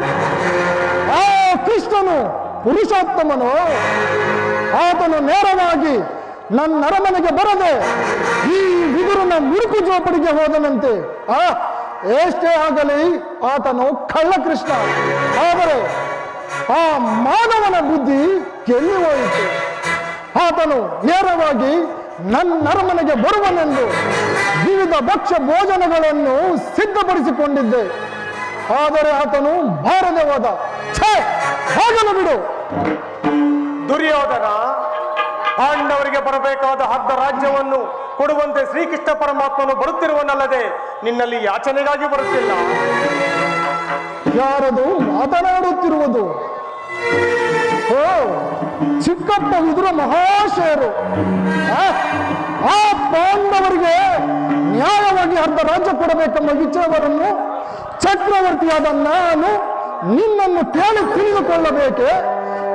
ಆ ಕೃಷ್ಣನು ಪುರುಷೋತ್ತಮನು. ಆತನು ನೇರವಾಗಿ ನನ್ನ ಅರಮನೆಗೆ ಬರದೆ ಈ ವಿದುರನ ಮುರುಕು ಜೋಪಡಿಗೆ ಹೋದನಂತೆ. ಎಷ್ಟೇ ಆಗಲಿ ಆತನು ಕಳ್ಳ ಕೃಷ್ಣ. ಆದರೆ ಆ ಮಾನವನ ಬುದ್ಧಿ ಎಲ್ಲಿ ಹೋಯಿತು? ಆತನು ನೇರವಾಗಿ ನನ್ನ ಅರಮನೆಗೆ ಬರುವನೆಂದು ವಿವಿಧ ಭಕ್ಷ್ಯ ಭೋಜನಗಳನ್ನು ಸಿದ್ಧಪಡಿಸಿಕೊಂಡಿದ್ದೆ. ಆದರೆ ಆತನು ಬಾರದೆ ಹೋದ. ಹೋಗಲು ಬಿಡು. ದುರ್ಯೋಧನ, ಪಾಂಡವರಿಗೆ ಬರಬೇಕಾದ ಅರ್ಧ ರಾಜ್ಯವನ್ನು ಕೊಡುವಂತೆ ಶ್ರೀಕೃಷ್ಣ ಪರಮಾತ್ಮನು ಬರುತ್ತಿರುವನಲ್ಲದೆ ನಿನ್ನಲ್ಲಿ ಯಾಚನೆಗಾಗಿ ಬರುತ್ತಿಲ್ಲ. ಯಾರದು ಮಾತನಾಡುತ್ತಿರುವುದು? ಓ, ಚಿಕ್ಕಪ್ಪ ವಿದುರ ಮಹಾಶಯರು. ಆ ಪಾಂಡವರಿಗೆ ನ್ಯಾಯವಾಗಿ ಅರ್ಧ ರಾಜ್ಯ ಕೊಡಬೇಕೆಂಬ ವಿಚಾರವನ್ನು ಚಕ್ರವರ್ತಿಯಾದ ನಾನು ನಿನ್ನನ್ನು ಕೇಳಿ ತಿಳಿದುಕೊಳ್ಳಬೇಕೆ?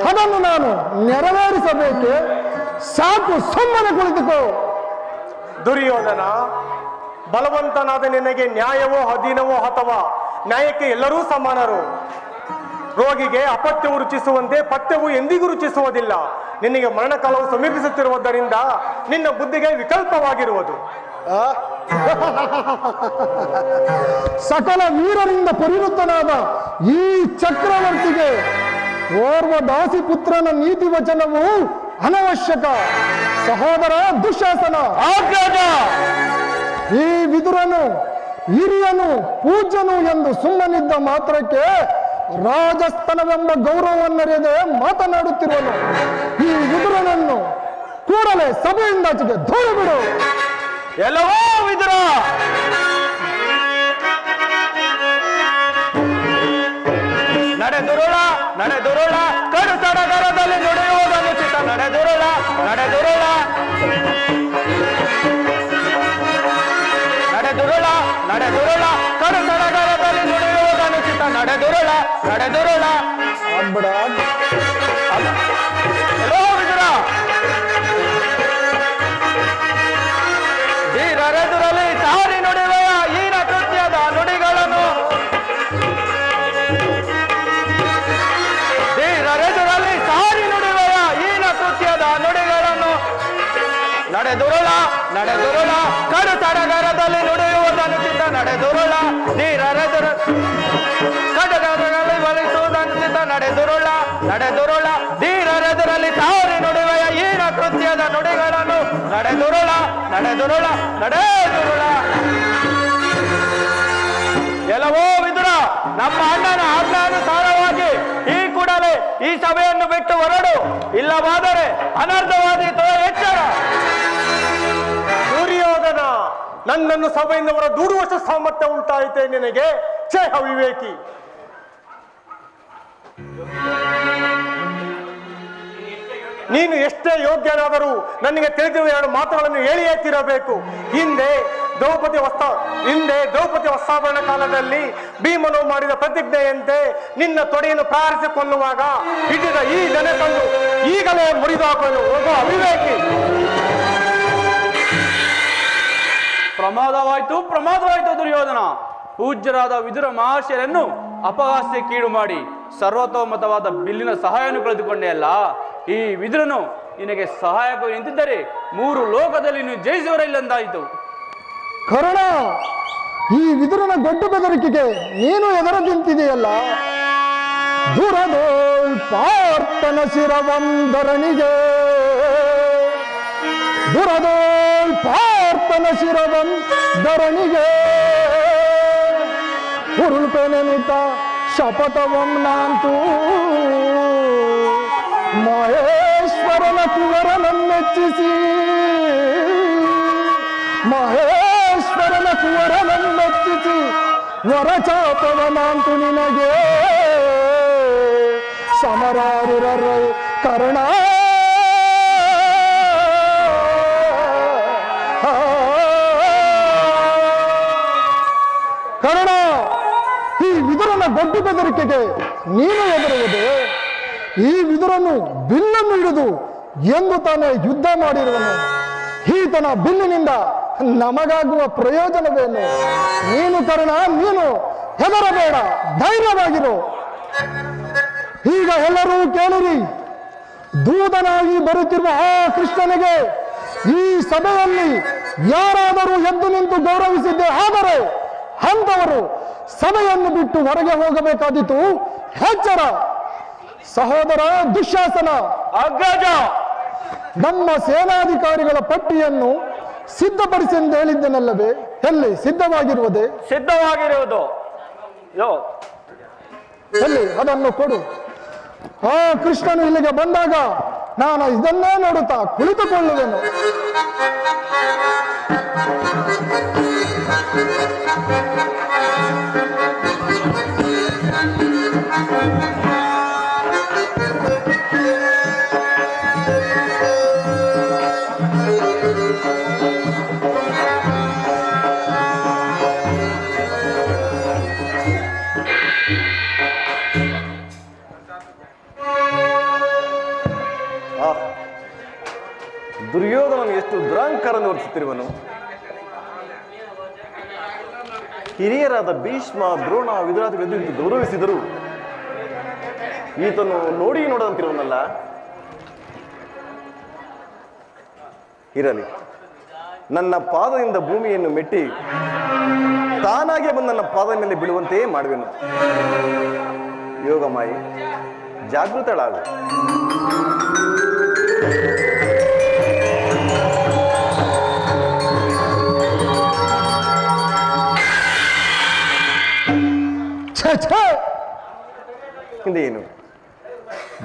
ಅದನ್ನು ನಾನು ನೆರವೇರಿಸಬೇಕೆ? ಸಾಕು, ಸುಮ್ಮನೆ ಕುಳಿತುಕೋ. ದುರ್ಯೋಧನ, ಬಲವಂತನಾದ ನಿನಗೆ ನ್ಯಾಯವೋ ಅಧೀನವೋ ಅಥವಾ ನ್ಯಾಯಕ್ಕೆ ಎಲ್ಲರೂ ಸಮಾನರು. ರೋಗಿಗೆ ಅಪತ್ಯವು ರುಚಿಸುವಂತೆ ಪಥ್ಯವು ಎಂದಿಗೂ ರುಚಿಸುವುದಿಲ್ಲ. ನಿನಗೆ ಮರಣಕಾಲವು ಸಮೀಪಿಸುತ್ತಿರುವುದರಿಂದ ನಿನ್ನ ಬುದ್ಧಿಗೆ ವಿಕಲ್ಪವಾಗಿರುವುದು. ಸಕಲ ವೀರರಿಂದ ಪರಿವೃತ್ತನಾದ ಈ ಚಕ್ರವರ್ತಿಗೆ ಓರ್ವ ದಾಸಿ ಪುತ್ರನ ನೀತಿ ವಚನವು ಅನವಶ್ಯಕ. ಸಹೋದರ ದುಶ್ಯಾಸನ, ಆಗ್ರಾಜ, ಈ ವಿದುರನು ಹಿರಿಯನು ಪೂಜ್ಯನು ಎಂದು ಸುಮ್ಮನಿದ್ದ ಮಾತ್ರಕ್ಕೆ ರಾಜಸ್ಥಾನವೆಂಬ ಗೌರವವನ್ನರಿಯದೆ ಮಾತನಾಡುತ್ತಿರುವನು. ಈ ವಿದುರನನ್ನು ಕೂಡಲೇ ಸಭೆಯಿಂದಾಚೆಗೆ ದೂರ ಬಿಡು. ಎಲ್ಲವೋ ವಿದುರ, ನಡೆದುರುಳ ನಡೆದುರುಳ ಕಡು ಸಡಗರದಲ್ಲಿ ನುಡಿಯುವುದನ್ನು ಚಿತ್ತ. ನಡೆದುರುಳ ನಡೆದುರುಳ ನಡೆದುರುಳ ನಡೆದುರುಳ ಕಡು ಸಡಗರದಲ್ಲಿ ನುಡಿಯುವುದನುಚಿತ ನಡೆದುರುಳ ನಡೆದುರುಳ ಆಗ್ಬೇಡ ಎಲ್ಲೋ ವಿದುರ ಧೀರರೆದುರಲ್ಲಿ ಸಾರಿ ನುಡಿವೆಯ ಈನ ಕೃತ್ಯದ ನುಡಿಗಳನ್ನು ಧೀರರೆದುರಲ್ಲಿ ಸಾರಿ ನುಡಿವೆಯ ಈನ ಕೃತ್ಯದ ನುಡಿಗಳನ್ನು ನಡೆದುರುಳ ನಡೆದುರುಳ ಕಡು ಸಡಗರದಲ್ಲಿ ನುಡಿಯುವುದನುಚಿತ ನಡೆದುರುಳ ಧೀರರೆದುರ ಕಡಗರಗಳಲ್ಲಿ ಬಲಿಸುವುದನುಚಿತ ನಡೆದುರುಳ ನಡೆದುರುಳ ಧೀರರೆದುರಲ್ಲಿ ಸಾರಿ ನುಡಿವೆಯ ಈನ ಕೃತ್ಯದ ನುಡಿಗಳನ್ನು ನಡೆದುರುಳ ನಡೆದುರುಳ ನಡೆದುರುಳ ಎಲ್ಲವೋ ವಿದುರ ನಮ್ಮ ಅಣ್ಣನ ಆಜ್ಞಾನುಸಾರವಾಗಿ ಈ ಕೂಡಲೇ ಈ ಸಭೆಯನ್ನು ಬಿಟ್ಟು ಹೊರಡು, ಇಲ್ಲವಾದರೆ ಅನರ್ಥವಾದೀತು, ಎಚ್ಚರ. ದುರ್ಯೋಧನ, ನನ್ನನ್ನು ಸಭೆಯಿಂದ ಹೊರ ದೂಡುವಷ್ಟು ಸಾಮರ್ಥ್ಯ ಉಂಟಾಯಿತೆ ನಿನಗೆ? ಛೇ ಅವಿವೇಕಿ! ನೀನು ಎಷ್ಟೇ ಯೋಗ್ಯನಾದರೂ ನನಗೆ ತಿಳಿದಿರುವ ಎರಡು ಮಾತುಗಳನ್ನು ಹೇಳಿಯೇ ತೀರಬೇಕು. ಹಿಂದೆ ದ್ರೌಪದಿ ವಸ್ತ್ರಾಭರಣ ಕಾಲದಲ್ಲಿ ಭೀಮನು ಮಾಡಿದ ಪ್ರತಿಜ್ಞೆಯಂತೆ ನಿನ್ನ ತೊಡೆಯನ್ನು ಪ್ರಾರಿಸಿ ಕೊಲ್ಲುವಾಗ ಹಿಡಿದ ಈ ಜನಕನ್ನು ಈಗಲೇ ಮುರಿದು ಹಾಕಲು ಹೋಗುವ ಅವಿವೇಕಿ! ಪ್ರಮಾದವಾಯಿತು ದುರ್ಯೋಧನ. ಪೂಜ್ಯರಾದ ವಿದುರ ಮಹರ್ಷಿಯರನ್ನು ಅಪಹಾಸ್ಯಕ್ಕೀಡು ಮಾಡಿ ಸರ್ವತೋಮತವಾದ ಬಿಲ್ಲಿನ ಸಹಾಯವನ್ನು ಕಳೆದುಕೊಂಡೆ ಅಲ್ಲ. ಈ ವಿದುರನು ನಿನಗೆ ಸಹಾಯಕ ನಿಂತಿದ್ದರೆ 3 ಲೋಕದಲ್ಲಿ ನೀನು ಜಯಿಸುವರಿಲ್ಲಂದಾಯಿತು. ಕರ್ಣ, ಈ ವಿದುರನ ಗೊಡ್ಡು ಬೆದರಿಕೆಗೆ ನೀನು ಎದುರು ನಿಂತಿದೆಯಲ್ಲ. ದುರದೋಳ್ ಪಾರ್ಥನ ಶಿರವಂಧರನಿಗೆ, ದುರದೋಳ್ ಪಾರ್ಥನ ಶಿರವಂಧರನಿಗೆ ಉರುಳ್ಪೆನೆನಿತ ಶಪಥವಂ ನಾಂತು ಮಹೇಶ್ವರನ ಕುವರನನ್ನೆಚ್ಚಿಸಿ, ಮಹೇಶ್ವರನ ಕುವರನನ್ನೆಚ್ಚಿಸಿ ವರಚಾಪವನಾಂತು ನಿನಗೆ ಸಮರಾರಿರರು ಕರ್ಣ. ಕರ್ಣ, ಈ ವಿದುರನ ಗೊಡ್ಡು ಬೆದರಿಕೆಗೆ ನೀನು ಎದುರುವುದೇ? ಈ ವಿದುರನು ಬಿಲ್ಲನ್ನು ಹಿಡಿದು ಎಂದು ತಾನೇ ಯುದ್ಧ ಮಾಡಿರುವನು. ಈತನ ಬಿಲ್ಲಿನಿಂದ ನಮಗಾಗುವ ಪ್ರಯೋಜನವೇನು? ನೀನು ಕರ್ಣ, ನೀನು ಹೆದರಬೇಡ, ಧೈರ್ಯವಾಗಿರು. ಈಗ ಎಲ್ಲರೂ ಕೇಳಿರಿ, ದೂತನಾಗಿ ಬರುತ್ತಿರುವ ಆ ಕೃಷ್ಣನಿಗೆ ಈ ಸಭೆಯಲ್ಲಿ ಯಾರಾದರೂ ಎದ್ದು ನಿಂತು ಗೌರವಿಸಿದ್ದೇ ಆದರೆ ಅಂಥವರು ಸಭೆಯನ್ನು ಬಿಟ್ಟು ಹೊರಗೆ ಹೋಗಬೇಕಾದೀತು. ಎಚ್ಚರ! ಸಹೋದರ ದುಶ್ಯಾಸನ, ಅಗ್ರಜ, ನಮ್ಮ ಸೇನಾಧಿಕಾರಿಗಳ ಪಟ್ಟಿಯನ್ನು ಸಿದ್ಧಪಡಿಸಿ ಎಂದು ಹೇಳಿದ್ದನಲ್ಲವೇ? ಎಲ್ಲಿ ಸಿದ್ಧವಾಗಿರುವುದೇ? ಸಿದ್ಧವಾಗಿರುವುದು ಎಲ್ಲಿ ಅದನ್ನು ಕೊಡು. ಆ ಕೃಷ್ಣನು ಇಲ್ಲಿಗೆ ಬಂದಾಗ ನಾನು ಇದನ್ನೇ ನೋಡುತ್ತಾ ಕುಳಿತುಕೊಳ್ಳುವೆನು. ದುರ್ಯೋಧನನು ಎಷ್ಟು ದುರಾಂಕಾರವನ್ನು ವರ್ತಿಸುತ್ತಿರುವನು. ಹಿರಿಯರಾದ ಭೀಷ್ಮ, ದ್ರೋಣ, ವಿದುರಾದಿಗಳು ಗೌರವಿಸಿದರು. ಈತನು ನೋಡಿ ನೋಡದಂತಿರುವನಲ್ಲ. ಇರಲಿ, ನನ್ನ ಪಾದದಿಂದ ಭೂಮಿಯನ್ನು ಮೆಟ್ಟಿ ತಾನಾಗೆ ಬಂದು ನನ್ನ ಪಾದ ಮೇಲೆ ಬೀಳುವಂತೆಯೇ ಮಾಡುವೆನು. ಯೋಗಮಾಯಿ, ಜಾಗೃತಳಾಗು. ಹಿಂದೇನು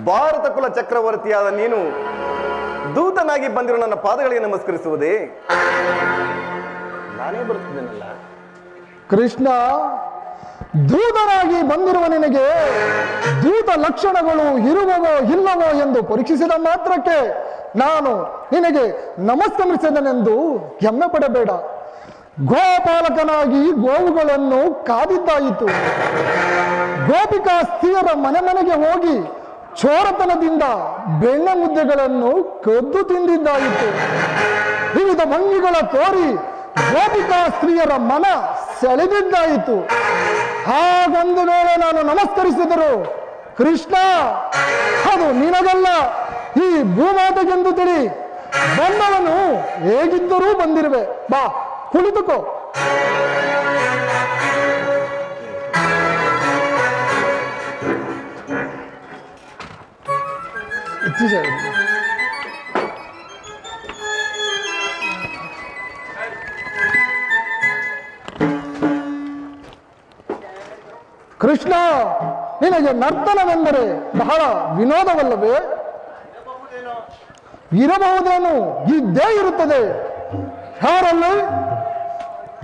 ಭಾರತ ಕುಲ ಚಕ್ರವರ್ತಿಯಾದ ನೀನು ದೂತನಾಗಿ ಬಂದಿರೋ ನನ್ನ ಪಾದಗಳಿಗೆ ನಮಸ್ಕರಿಸುವುದೇ? ನಾನೇ ಬರುತ್ತಿದ್ದೇನಲ್ಲ. ಕೃಷ್ಣ, ದೂತನಾಗಿ ಬಂದಿರುವ ನಿನಗೆ ದೂತ ಲಕ್ಷಣಗಳು ಇರುವವೋ ಇಲ್ಲವೋ ಎಂದು ಪರೀಕ್ಷಿಸಿದ ಮಾತ್ರಕ್ಕೆ ನಾನು ನಿನಗೆ ನಮಸ್ಕರಿಸಿದನೆಂದು ಹೆಮ್ಮೆ ಪಡಬೇಡ. ಗೋಪಾಲಕನಾಗಿ ಗೋವುಗಳನ್ನು ಕಾದಿದ್ದಾಯಿತು. ಗೋಪಿಕಾ ಸ್ತ್ರೀಯರ ಮನೆ ಮನೆಗೆ ಹೋಗಿ ಚೋರತನದಿಂದ ಬೆಣ್ಣೆ ಮುದ್ದೆಗಳನ್ನು ಕದ್ದು ತಿಂದಿದ್ದಾಯಿತು. ವಿವಿಧ ಭಂಗಿಗಳ ತೋರಿ ಗೋಪಿಕಾ ಸ್ತ್ರೀಯರ ಮನ ಸೆಳೆದಿದ್ದಾಯಿತು. ಹಾಗೊಂದು ವೇಳೆ ನಾನು ನಮಸ್ಕರಿಸಿದರು, ಕೃಷ್ಣ ಅದು ನಿನಗಲ್ಲ, ಈ ಭೂಮಾತೆಗೆಂದು ತಿಳಿ. ಬಂದವನು ಹೇಗಿದ್ದರೂ ಬಂದಿರುವೆ, ಬಾ ಕುಳಿತುಕೋ. ಕೃಷ್ಣ, ನಿನಗೆ ನರ್ತನವೆಂದರೆ ಬಹಳ ವಿನೋದವಲ್ಲವೇ? ಇರಬಹುದೇನು, ಇದ್ದೇ ಇರುತ್ತದೆ. ಯಾರಲ್ಲಿ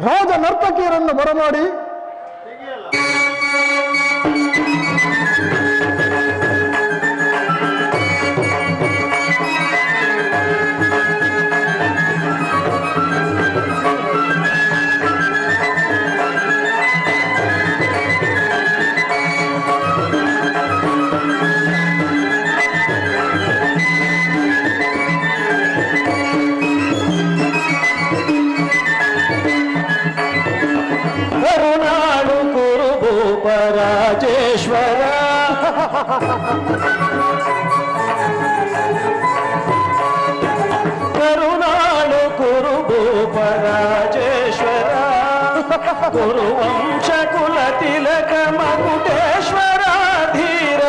ರಾಜ ನರ್ತಕಿಯರನ್ನು ಬರಮಾಡಿ ಕರುನಾಡು ಕುರುಭೂಪರಾಜೇಶ್ವರ ಕರುನಾಡು ಕುರುಭೂಪರಾಜೇಶ್ವರ ಕುರುವಂಶ ಕುಲ ತಿಲಕ ಮಕುಟೇಶ್ವರ ಧೀರ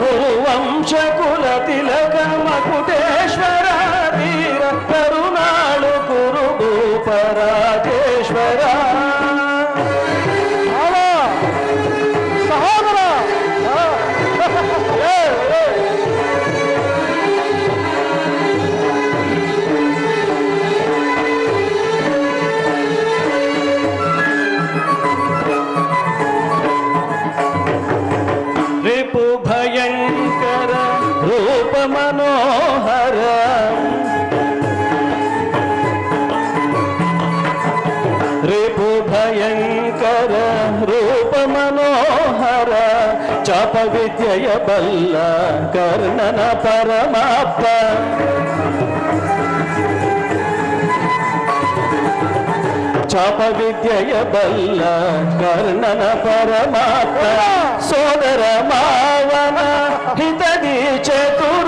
ಕುರುವಂಶ ಕುಲ ತಿಲಕ ಮಕುಟೇಶ್ವರ ಧೀರ ಕರುನಾಡು ಕುರುಭೂಪರಾಜೇಶ್ವರ ಸಹೋದರ ರಿಪು ಭಯಂಕರ ರೂಪ ಮನೋಹರ ರಿಪು ಭಯಂಕರ ರೂಪ ಮನೋಹರ ಚಾಪ ವಿದ್ಯೆಯ ಬಲ್ಲ ಕರ್ಣನ ಪರಮಾಪ್ತ ಚಾಪ ವಿದ್ಯೆಯ ಬಲ್ಲ ಕರ್ಣನ ಪರಮಾತ್ಮ ಸೋದರ ಮಾವನ ಹಿತದಿ ಚತುರ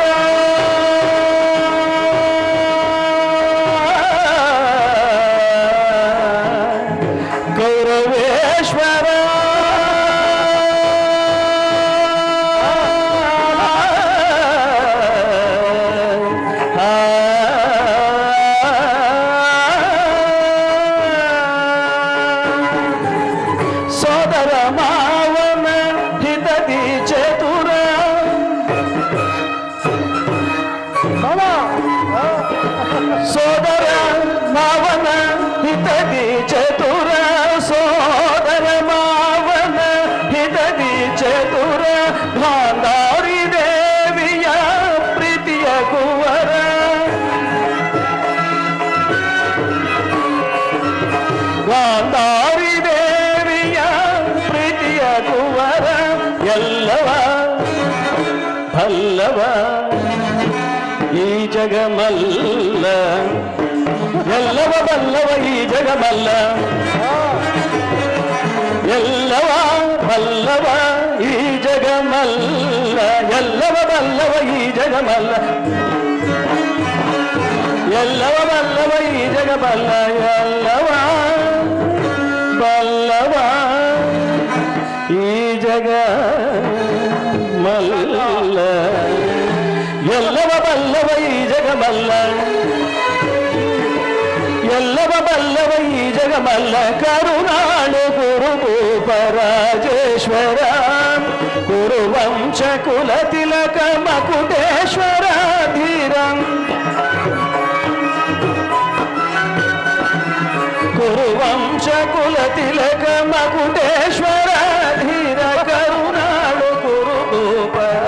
ಗೌರವೇಶ್ವರ ಸೋದರ ಮಾವನ ಹಿತದಿ ಚತುರ ಸೋದರ ಮಾವನ ಹಿತದಿ ಚತುರ ಸೋದರ ಮಾವನ ಹಿತದಿ ಚತುರ ಗಾಂಧಾರಿ ದೇವಿಯ ಪ್ರೀತಿಯ ಕುವರ ಗಾಂಧಾರಿ ದೇವಿಯ ಪ್ರೀತಿಯ ಕುವರ ಎಲ್ಲವ ಬಲ್ಲವ ಈ ಜಗಮಲ್ಲ ಎಲ್ಲವ ಬಲ್ಲವ ಈ ಜಗಮಲ್ಲ ಎಲ್ಲವ ಬಲ್ಲವ ಈ ಜಗಮಲ್ಲ ಎಲ್ಲವ ಬಲ್ಲವ ಈ ಜಗಮಲ್ಲ ಎಲ್ಲವ ಬಲ್ಲವ ಈ ಜಗಮಲ್ಲ ಎಲ್ಲವ ಬಲ್ಲವ ಈ ಜಗ ಮಲ್ಲ ಎಲ್ಲವ ಬಲ್ಲವ ಈ ಜಗಮಲ್ಲ ಎಲ್ಲವ ಬಲ್ಲವ ಈ ಜಗಮಲ್ಲ ಕರುನಾಡು ಕುರುಭೂಪರಾಜೇಶ್ವರ ಕುರುವಂಶ ಕುಲ ತಿಲಕ ಮಕುಟೇಶ್ವರ ಧೀರ ಕುರುವಂಶ ಕುಲ ತಿಲಕ ಮಕುಟೇಶ್ವರ ಧೀರ ಕರುನಾಡು ಕುರುಭೂಪರಾಜೇಶ್ವರ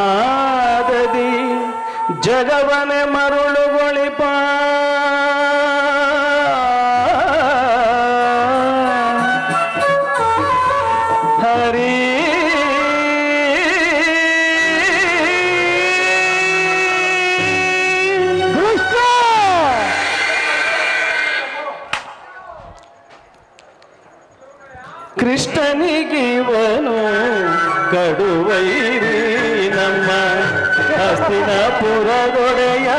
ಕೊಳಲನಾದದಿ ಜಗವನೆ ಮರುಳುಗೊಳಿಪ ಹರಿ ಕೃಷ್ಣ ಕೃಷ್ಣನಿಗಿವನು ಕಡುವೈರಿ ನಮ್ಮ ಹಸ್ತಿನಪುರದೊಡೆಯ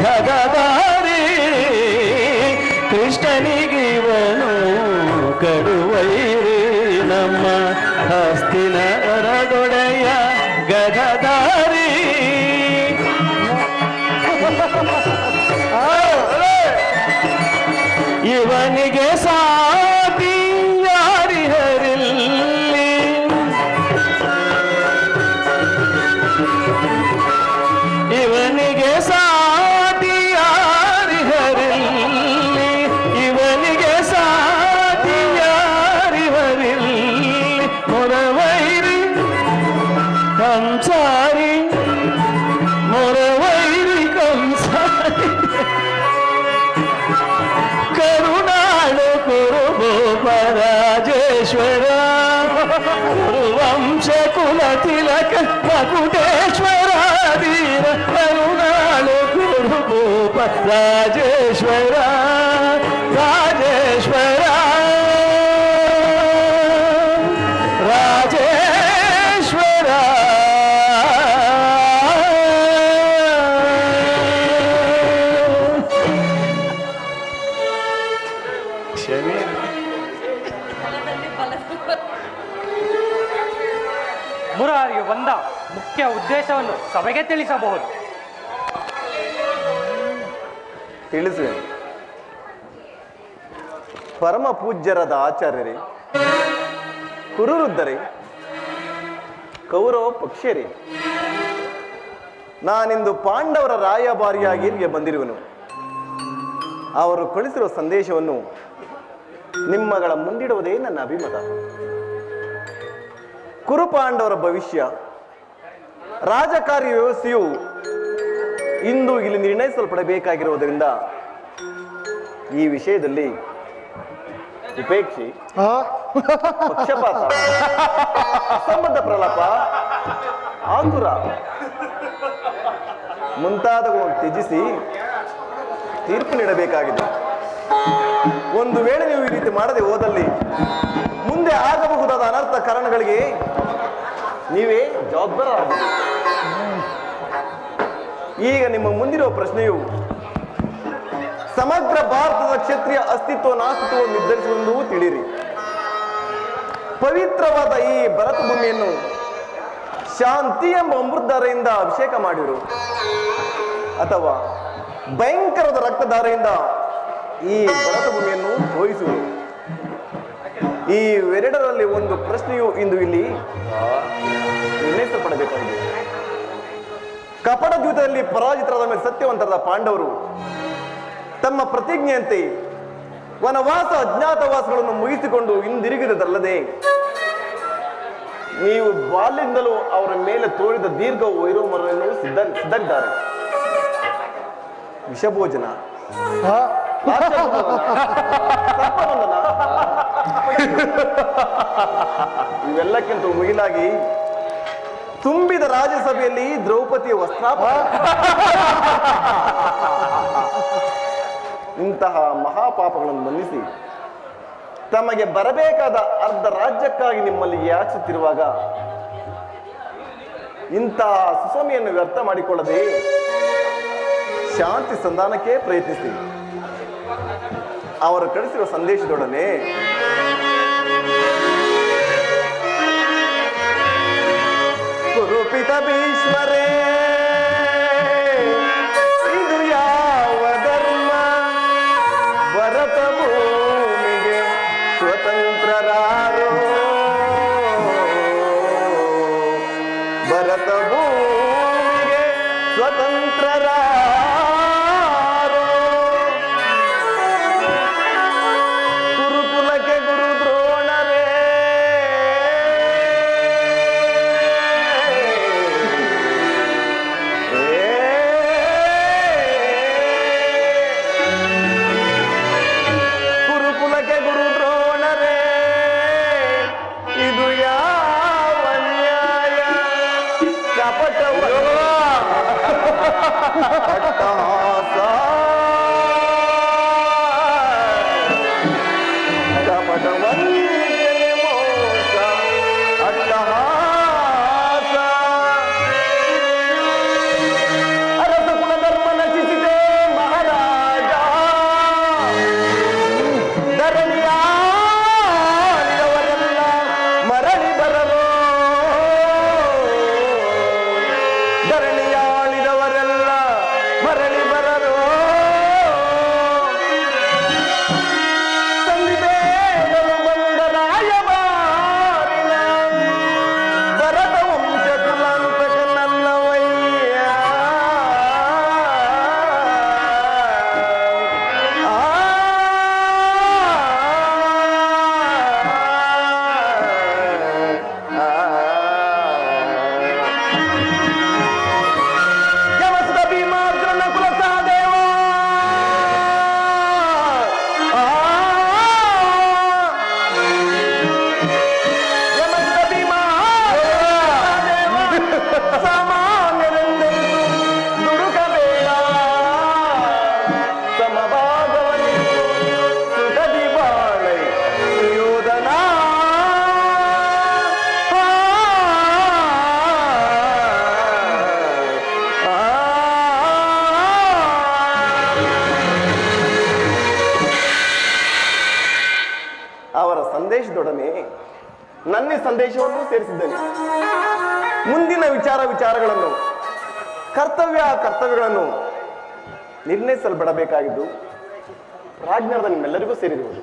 ಖಗದಾರಿ ಕೃಷ್ಣನಿಗಿವನು ಕಡುವೈರಿ ನಮ್ಮ ಹಸ್ತಿನಪುರದೊಡೆಯ ಗದಧಾರಿ ಇವನಿಗೆ ಸಾಟಿ ಯಾರಿಹರಿಲ್ಲಿ ಇವನಿಗೆ ಸಾಟಿ ಯಾರಿಹರಿಲ್ಲಿ ಇವನಿಗೆ ಸಾಟಿ ಯಾರಿಹರಿಲ್ಲಿ ಮೊರವೈರಿ ಕಂಸಾರಿ ಮೊರವೈರಿ ಕಂಸಾರಿ ಕರುಣಾಳು ಕುರುಭೂಪ ರಾಜೇಶ್ವರ ಕುರುವಂಶ ಕುಲ ತಿಲಕ ಮಕುಟೇಶ್ವರ ಧೀರ ಕರುಣಾಳು ಕುರುಭೂಪ ರಾಜೇಶ್ವರ ರಾಜೇಶ್ವರ ರಾಜೇಶ್ವರ ಮುರಾರಿಗೆ ಬಂದ ಮುಖ್ಯ ಉದ್ದೇಶವನ್ನು ಸಭೆಗೆ ತಿಳಿಸಬಹುದು. ತಿಳಿಸುವೆ. ಪರಮ ಪೂಜ್ಯರಾದ ಆಚಾರ್ಯರೇ, ಕುರುವೃದ್ಧರೇ, ಕೌರವ ಪಕ್ಷರೇ, ನಾನಿಂದು ಪಾಂಡವರ ರಾಯಭಾರಿಯಾಗಿ ಇಲ್ಲಿಗೆ ಬಂದಿರುವನು. ಅವರು ಕಳಿಸಿರುವ ಸಂದೇಶವನ್ನು ನಿಮ್ಮಗಳ ಮುಂದಿಡುವುದೇ ನನ್ನ ಅಭಿಮತ. ಕುರುಪಾಂಡವರ ಭವಿಷ್ಯ ರಾಜಕಾರ್ಯ ವ್ಯವಸ್ಥೆಯು ಇಂದು ಇಲ್ಲಿ ನಿರ್ಣಯಿಸಲ್ಪಡಬೇಕಾಗಿರುವುದರಿಂದ ಈ ವಿಷಯದಲ್ಲಿ ಉಪೇಕ್ಷೆ, ಪಕ್ಷಪಾತ, ಅಸಂಬದ್ಧ ಪ್ರಲಾಪ, ಆತುರ ಮುಂತಾದವುಗಳನ್ನು ತ್ಯಜಿಸಿ ತೀರ್ಪು ನೀಡಬೇಕಾಗಿದೆ. ಒಂದು ವೇಳೆ ನೀವು ಈ ರೀತಿ ಮಾಡದೆ ಹೋದಲ್ಲಿ ಮುಂದೆ ಆಗಬಹುದಾದ ಅನರ್ಥ ಕಾರಣಗಳಿಗೆ ನೀವೇ ಜವಾಬ್ದಾರರಾಗಬೇಕು. ಈಗ ನಿಮ್ಮ ಮುಂದಿರುವ ಪ್ರಶ್ನೆಯು ಸಮಗ್ರ ಭಾರತದ ಕ್ಷತ್ರಿಯ ಅಸ್ತಿತ್ವ ನಾಸ್ತಿತ್ವವನ್ನು ನಿರ್ಧರಿಸುವುದು ತಿಳಿಯಿರಿ. ಪವಿತ್ರವಾದ ಈ ಭರತ ಭೂಮಿಯನ್ನು ಶಾಂತಿ ಎಂಬ ಅಮೃತಧಾರೆಯಿಂದ ಅಭಿಷೇಕ ಮಾಡಿರು ಅಥವಾ ಭಯಂಕರದ ರಕ್ತಧಾರೆಯಿಂದ ಈ ಭರತ ಭೂಮಿಯನ್ನು ತೋರಿಸುವರು. ಈ ಎರಡರಲ್ಲಿ ಒಂದು ಪ್ರಶ್ನೆಯು ಇಂದು ಇಲ್ಲಿ ನಿರ್ಣಯಿಸಲ್ಪಡಬೇಕಾಗಿದೆ. ಕಪಟ ದ್ಯೂತದಲ್ಲಿ ಪರಾಜಿತರಾದ ಮೇಲೆ ಸತ್ಯವಂತರಾದ ಪಾಂಡವರು ತಮ್ಮ ಪ್ರತಿಜ್ಞೆಯಂತೆ ವನವಾಸ ಅಜ್ಞಾತವಾಸಗಳನ್ನು ಮುಗಿಸಿಕೊಂಡು ಹಿಂದಿರುಗಿದಲ್ಲದೆ ನೀವು ಬಾಲ್ಯದಿಂದಲೂ ಅವರ ಮೇಲೆ ತೋರಿದ ದೀರ್ಘ ವೈರೋಮರನ್ನು ಸಿದ್ಧರಿದ್ದಾರೆ. ವಿಷಭೋಜನ, ಸರ್ಪಬಂಧನ ಇವೆಲ್ಲಕ್ಕಿಂತ ಮಿಗಿಲಾಗಿ ತುಂಬಿದ ರಾಜ್ಯಸಭೆಯಲ್ಲಿ ದ್ರೌಪದಿಯ ವಸ್ತ್ರಾಪಹರಣ, ಇಂತಹ ಮಹಾಪಾಪಗಳನ್ನು ಮನ್ನಿಸಿ ತಮಗೆ ಬರಬೇಕಾದ ಅರ್ಧ ರಾಜ್ಯಕ್ಕಾಗಿ ನಿಮ್ಮಲ್ಲಿ ಯಾಚಿಸುತ್ತಿರುವಾಗ ಇಂತಹ ಸುಸಮಿಯನ್ನು ವ್ಯರ್ಥ ಮಾಡಿಕೊಳ್ಳದೆ ಶಾಂತಿ ಸಂಧಾನಕ್ಕೆ ಪ್ರಯತ್ನಿಸಿ. ಅವರು ಕಳಿಸಿರುವ ಸಂದೇಶದೊಡನೆ ಕುರುಪಿತ ಭೀಷ್ಮರೇ, ಇದು ಯಾವ ಧರ್ಮ? ಭರತ ಭೂಮಿಗೆ ಸ್ವತಂತ್ರರಾರೋ, ಭರತ ಭೂಮಿಗೆ ಸ್ವತಂತ್ರರಾರೋ, ಭಗವಂತನೇ ಮೋಸ ಅಟ್ಟಹಾಸ ಅರಸ ಕುಲ ಧರ್ಮ ನಚಿಸಿದೆ ಮಹಾರಾಜ ಧರಣಿಯಾಳಿದವರೆಲ್ಲ ಮರಳಿ ಬರಲು ಧರಣಿಯಾಳಿದವರೆಲ್ಲ ಮರಳಿ ಬರಲು ಸಂದಿಬೇಡಲು ಬಂದ ರಾಯಭಾರಿನ ಭರತ ವಂಶ ಕುಲಾಂತಕನಲ್ಲವಯ್ಯ ಯಮಸ್ತ ಭೀಮಾರ್ಜುನ ಕುಲ ಸಹದೇವ ಯಮಸ್ತ ಭೀಮಾ ಸಾಮಾನ್ಯರೆಂದೆಂದು ದುಡುಕಬೇಡ ಸಮಭಾಗವನಿಂದು ಸುಖದಿ ಬಾಳೈ ಯೋಧನ ಅವರ ಸಂದೇಶದೊಡನೆ ನನ್ನ ಸಂದೇಶವನ್ನು ಸೇರಿಸಿದ್ದೇನೆ. ಮುಂದಿನ ವಿಚಾರಗಳನ್ನು ಕರ್ತವ್ಯಗಳನ್ನು ನಿರ್ಣಯಿಸಲು ಬಿಡಬೇಕಾಗಿದ್ದು ರಾಜ್ಞರದ ನಿಮ್ಮೆಲ್ಲರಿಗೂ ಸೇರಿರುವುದು.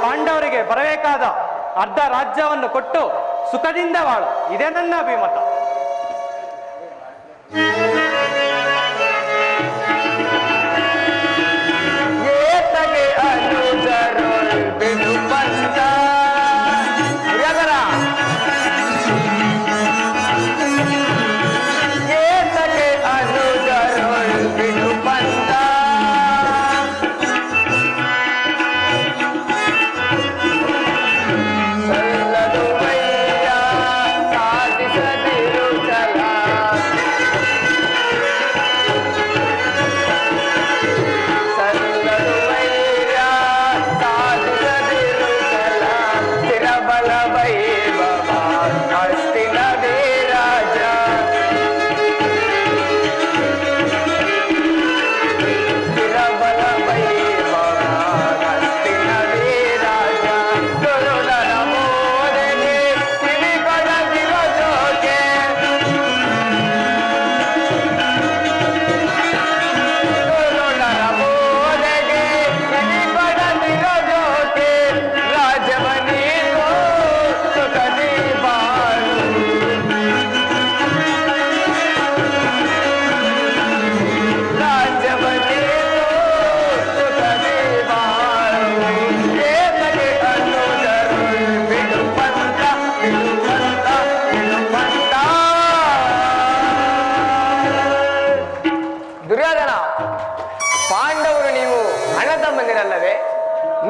ಪಾಂಡವರಿಗೆ ಬರಬೇಕಾದ ಅರ್ಧ ರಾಜ್ಯವನ್ನು ಕೊಟ್ಟು ಸುಖದಿಂದ ಬಾಳು, ಇದೇ ನನ್ನ ಅಭಿಮತ. ಸಲ್ಲದು ವೈಯ ಸಾಧಿಸದಿರು ಚಲ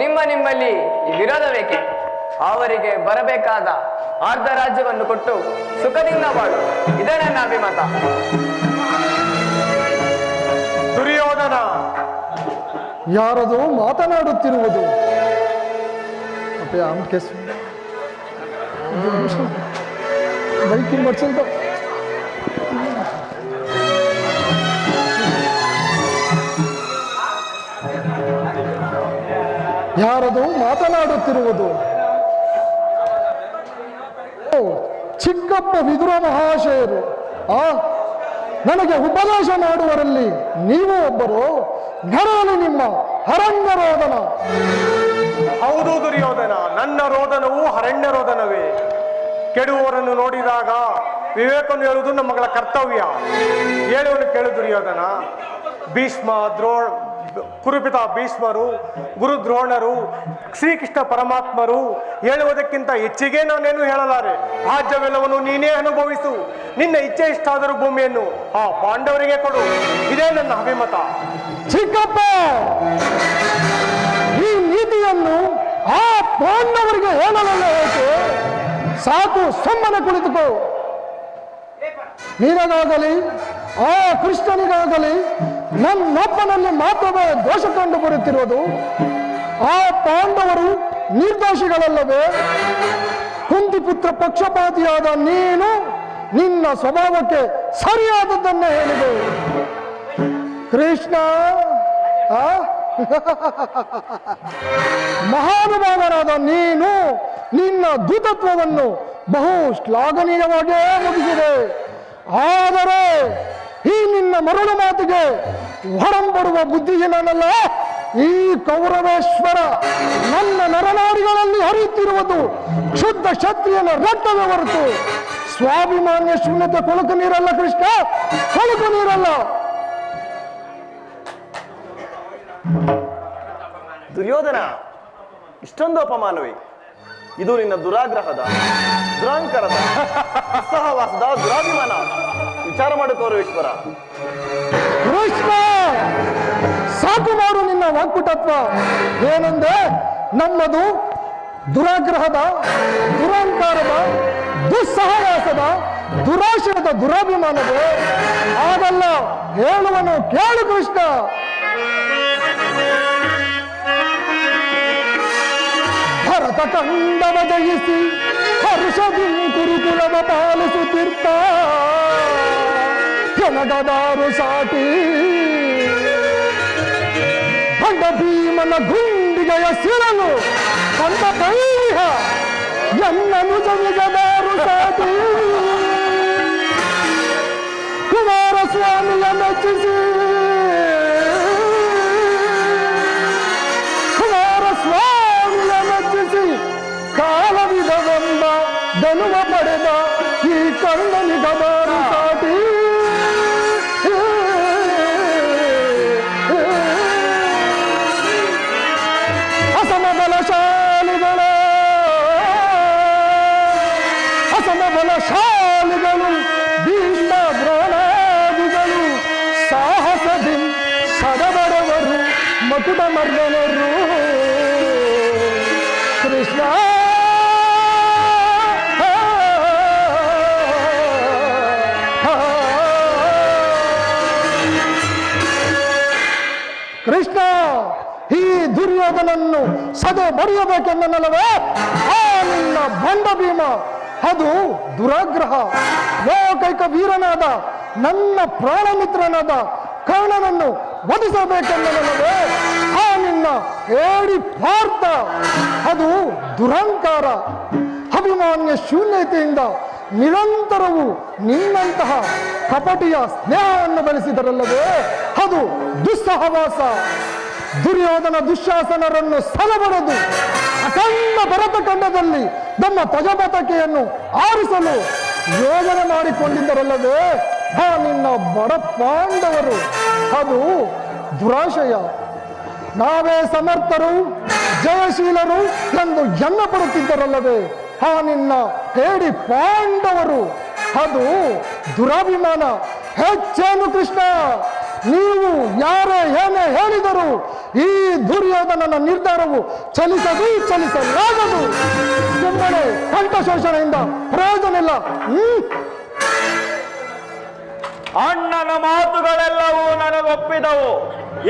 ನಿಮ್ಮಲ್ಲಿ ಈ ವಿರೋಧವೇಕೆ? ಅವರಿಗೆ ಬರಬೇಕಾದ ಅರ್ಧ ರಾಜ್ಯವನ್ನು ಕೊಟ್ಟು ಸುಖದಿಂದ ಬಾಳು, ಇದೇ ನನ್ನ ಅಭಿಮತ. ದುರ್ಯೋಧನ, ಯಾರದು ಮಾತನಾಡುತ್ತಿರುವುದು? ಬೈಕಿಂಗ್ ಮಾಡ್ಸಲ್ದ ಯಾರದು ಮಾತನಾಡುತ್ತಿರುವುದು? ಓ, ಚಿಕ್ಕಪ್ಪ ವಿದುರ ಮಹಾಶಯರು. ನನಗೆ ಉಪದೇಶ ಮಾಡುವರಲ್ಲಿ ನೀವು ಒಬ್ಬರು. ನರಲಿ ನಿಮ್ಮ ಅರಣ್ಯ ರೋದನ. ಹೌದು ದುರ್ಯೋಧನ, ನನ್ನ ರೋದನವು ಅರಣ್ಯ ರೋದನವೇ. ಕೆಡುವವರನ್ನು ನೋಡಿದಾಗ ವಿವೇಕವನ್ನು ಹೇಳುವುದು ನಮ್ಮಗಳ ಕರ್ತವ್ಯ. ಹೇಳುವನು ಕೇಳು ದುರ್ಯೋಧನ. ಭೀಷ್ಮ, ಕುರುಪಿತ ಭೀಷ್ಮರು, ಗುರು ದ್ರೋಣರು, ಶ್ರೀಕೃಷ್ಣ ಪರಮಾತ್ಮರು ಹೇಳುವುದಕ್ಕಿಂತ ಹೆಚ್ಚಿಗೆ ನಾನೇನು ಹೇಳಲಾರೆ. ರಾಜ್ಯವೆಲ್ಲವನ್ನು ನೀನೇ ಅನುಭವಿಸು. ನಿನ್ನ ಇಚ್ಛೆ ಇಷ್ಟಾದರೂ ಭೂಮಿಯನ್ನು ಆ ಪಾಂಡವರಿಗೆ ಕೊಡು, ಇದೇ ನನ್ನ ಅಭಿಮತ. ಚಿಕ್ಕಪ್ಪ, ಈ ನೀತಿಯನ್ನು ಆ ಪಾಂಡವರಿಗೆ ಹೇಳಲಲ್ಲ ಏಕೆ? ಸಾಕು, ಸುಮ್ಮನೆ ಕುಳಿತುಕೋ. ನಿನಗಾಗಲಿ ಆ ಕೃಷ್ಣನಿಗಾಗಲಿ ನನ್ನೊಬ್ಬನಲ್ಲಿ ಮಾತ್ರವೇ ದೋಷ ಕಂಡು ಬರುತ್ತಿರುವುದು. ಆ ಪಾಂಡವರು ನಿರ್ದೋಷಿಗಳಲ್ಲವೇ? ಕುಂತಿಪುತ್ರ ಪಕ್ಷಪಾತಿಯಾದ ನೀನು ನಿನ್ನ ಸ್ವಭಾವಕ್ಕೆ ಸರಿಯಾದದ್ದನ್ನೇ ಹೇಳಿದೆ. ಕೃಷ್ಣ ಮಹಾನುಭಾವನಾದ ನೀನು ನಿನ್ನ ದೂತತ್ವವನ್ನು ಬಹು ಶ್ಲಾಘನೀಯವಾಗೇ ಮುಗಿಸಿದೆ. ಆದರೆ ಈ ನಿನ್ನ ಮರಳು ಮಾತಿಗೆ ಹೊರಂಬಡುವ ಬುದ್ಧಿಹೀನನಲ್ಲ ಈ ಕೌರವೇಶ್ವರ. ನನ್ನ ನರನಾಡಿಗಳಲ್ಲಿ ಹರಿಯುತ್ತಿರುವುದು ಶುದ್ಧ ಕ್ಷತ್ರಿಯನ ರಕ್ತವೇ ಹೊರತು ಸ್ವಾಭಿಮಾನ್ಯ ಶೂನ್ಯತೆ ಕೊಳಕು ನೀರಲ್ಲ ಕೃಷ್ಣ, ಕೊಳಕು ನೀರಲ್ಲ. ದುರ್ಯೋಧನ, ಇಷ್ಟೊಂದು ಅಪಮಾನವೇ? ಇದು ನಿನ್ನ ದುರಾಗ್ರಹದ, ದುರಾಂಕರದ, ಉತ್ಸಾಹವಾಸದ ದುರಾಭಿಮಾನ. ವಿಚಾರ ಮಾಡು ಕೌರವೇಶ್ವರ. ಕೃಷ್ಣ, ಸಾಕು ಮಾಡು ನಿನ್ನ ವಾಗ್ಪುಟತ್ವ. ಏನಂದ್ರೆ ನಮ್ಮದು ದುರಾಗ್ರಹದ, ದುರಾಂಕಾರದ, ದುಸ್ಸಹವಾಸದ, ದುರಾಶಯದ ದುರಾಭಿಮಾನವೇ? ಆಗಲ್ಲ, ಹೇಳುವನು ಕೇಳು ಕೃಷ್ಣ. ಭರತ ಕಂಡವ ಜಯಿಸಿ ಹರ್ಷದಿ ಕುರುಕುಲವ ಪಾಲಿಸುತ್ತಿರ್ತ ಜನಗದಾರು ಸಾಟಿ ಭಂಡ ಭೀಮನ ಗುಂಡಿಗೆಯ ಸಿರಲು ಕಂಡ ಕೈಹ ಎನ್ನನು ಜನಗದಾರು ಸಾಟಿ ಕುಮಾರಸ್ವಾಮಿಯ ಮೆಚ್ಚಿಸಿ ಕಾಲವಿದವೆಂಬ ಧನುವ ಪಡೆದ ಈ ಕರ್ಣನಿಗಬಾರು ಸಾಟಿ ಅಸಮಬಲಶಾಲಿಗಳು ಭೀಷ್ಮ ದ್ರೋಣಾದಿಗಳು ಸಾಹಸದಿ ಸಡಬಡವರು ಮಕುಟ ಮರ್ದನರು. ಕೃಷ್ಣ, ಕೃಷ್ಣ, ಈ ದುರ್ಯೋಧನನ್ನು ಸದೆ ಬರೆಯಬೇಕೆನ್ನಲ್ಲವೇ? ಆ ನಿನ್ನ ಭಂಡ ಭೀಮ ಅದು ದುರಾಗ್ರಹ. ಲೋಕೈಕ ವೀರನಾದ ನನ್ನ ಪ್ರಾಣಮಿತ್ರನಾದ ಕರ್ಣನನ್ನು ವಧಿಸಬೇಕೆನ್ನಲ್ಲವೇ? ಆ ನಿನ್ನ ಹೇಳಿ ಪಾರ್ಥ ಅದು ದುರಂಕಾರ. ಅಭಿಮಾನ್ಯ ಶೂನ್ಯತೆಯಿಂದ ನಿರಂತರವು ನಿನ್ನಂತಹ ಕಪಟಿಯ ಸ್ನೇಹವನ್ನು ಬೆಳೆಸಿದರಲ್ಲವೇ? ಅದು ದುಸ್ಸಹವಾಸ. ದುರ್ಯೋಧನ ದುಶ್ಯಾಸನರನ್ನು ಸಲಬಡದು ಅಖಂಡ ಭರತಖಂಡದಲ್ಲಿ ನಮ್ಮ ಧ್ವಜಪತಾಕೆಯನ್ನು ಆರಿಸಲು ಯೋಜನೆ ಮಾಡಿಕೊಂಡಿದ್ದರಲ್ಲವೇ? ಆ ನಿನ್ನ ಬಡ ಪಾಂಡವರು ಅದು ದುರಾಶಯ. ನಾವೇ ಸಮರ್ಥರು, ಜಯಶೀಲರು ಎಂದು ಎನ್ನ ಪಡುತ್ತಿದ್ದರಲ್ಲವೇ? ಆ ನಿನ್ನ ಹೇಡಿ ಪಾಂಡವರು ಅದು ದುರಾಭಿಮಾನ. ಹೆಚ್ಚೇನು ಕೃಷ್ಣ, ನೀವು ಯಾರೇ ಏನೇ ಹೇಳಿದರು ಈ ದುರ್ಯೋಧನನ ನಿರ್ಧಾರವು ಚಲಿಸಲಾಗದು. ಸುಮ್ಮನೆ ಕಂಠ ಶೋಷಣೆಯಿಂದ ಪ್ರಯೋಜನ ಇಲ್ಲ. ಅಣ್ಣನ ಮಾತುಗಳೆಲ್ಲವೂ ನನಗೊಪ್ಪಿದವು.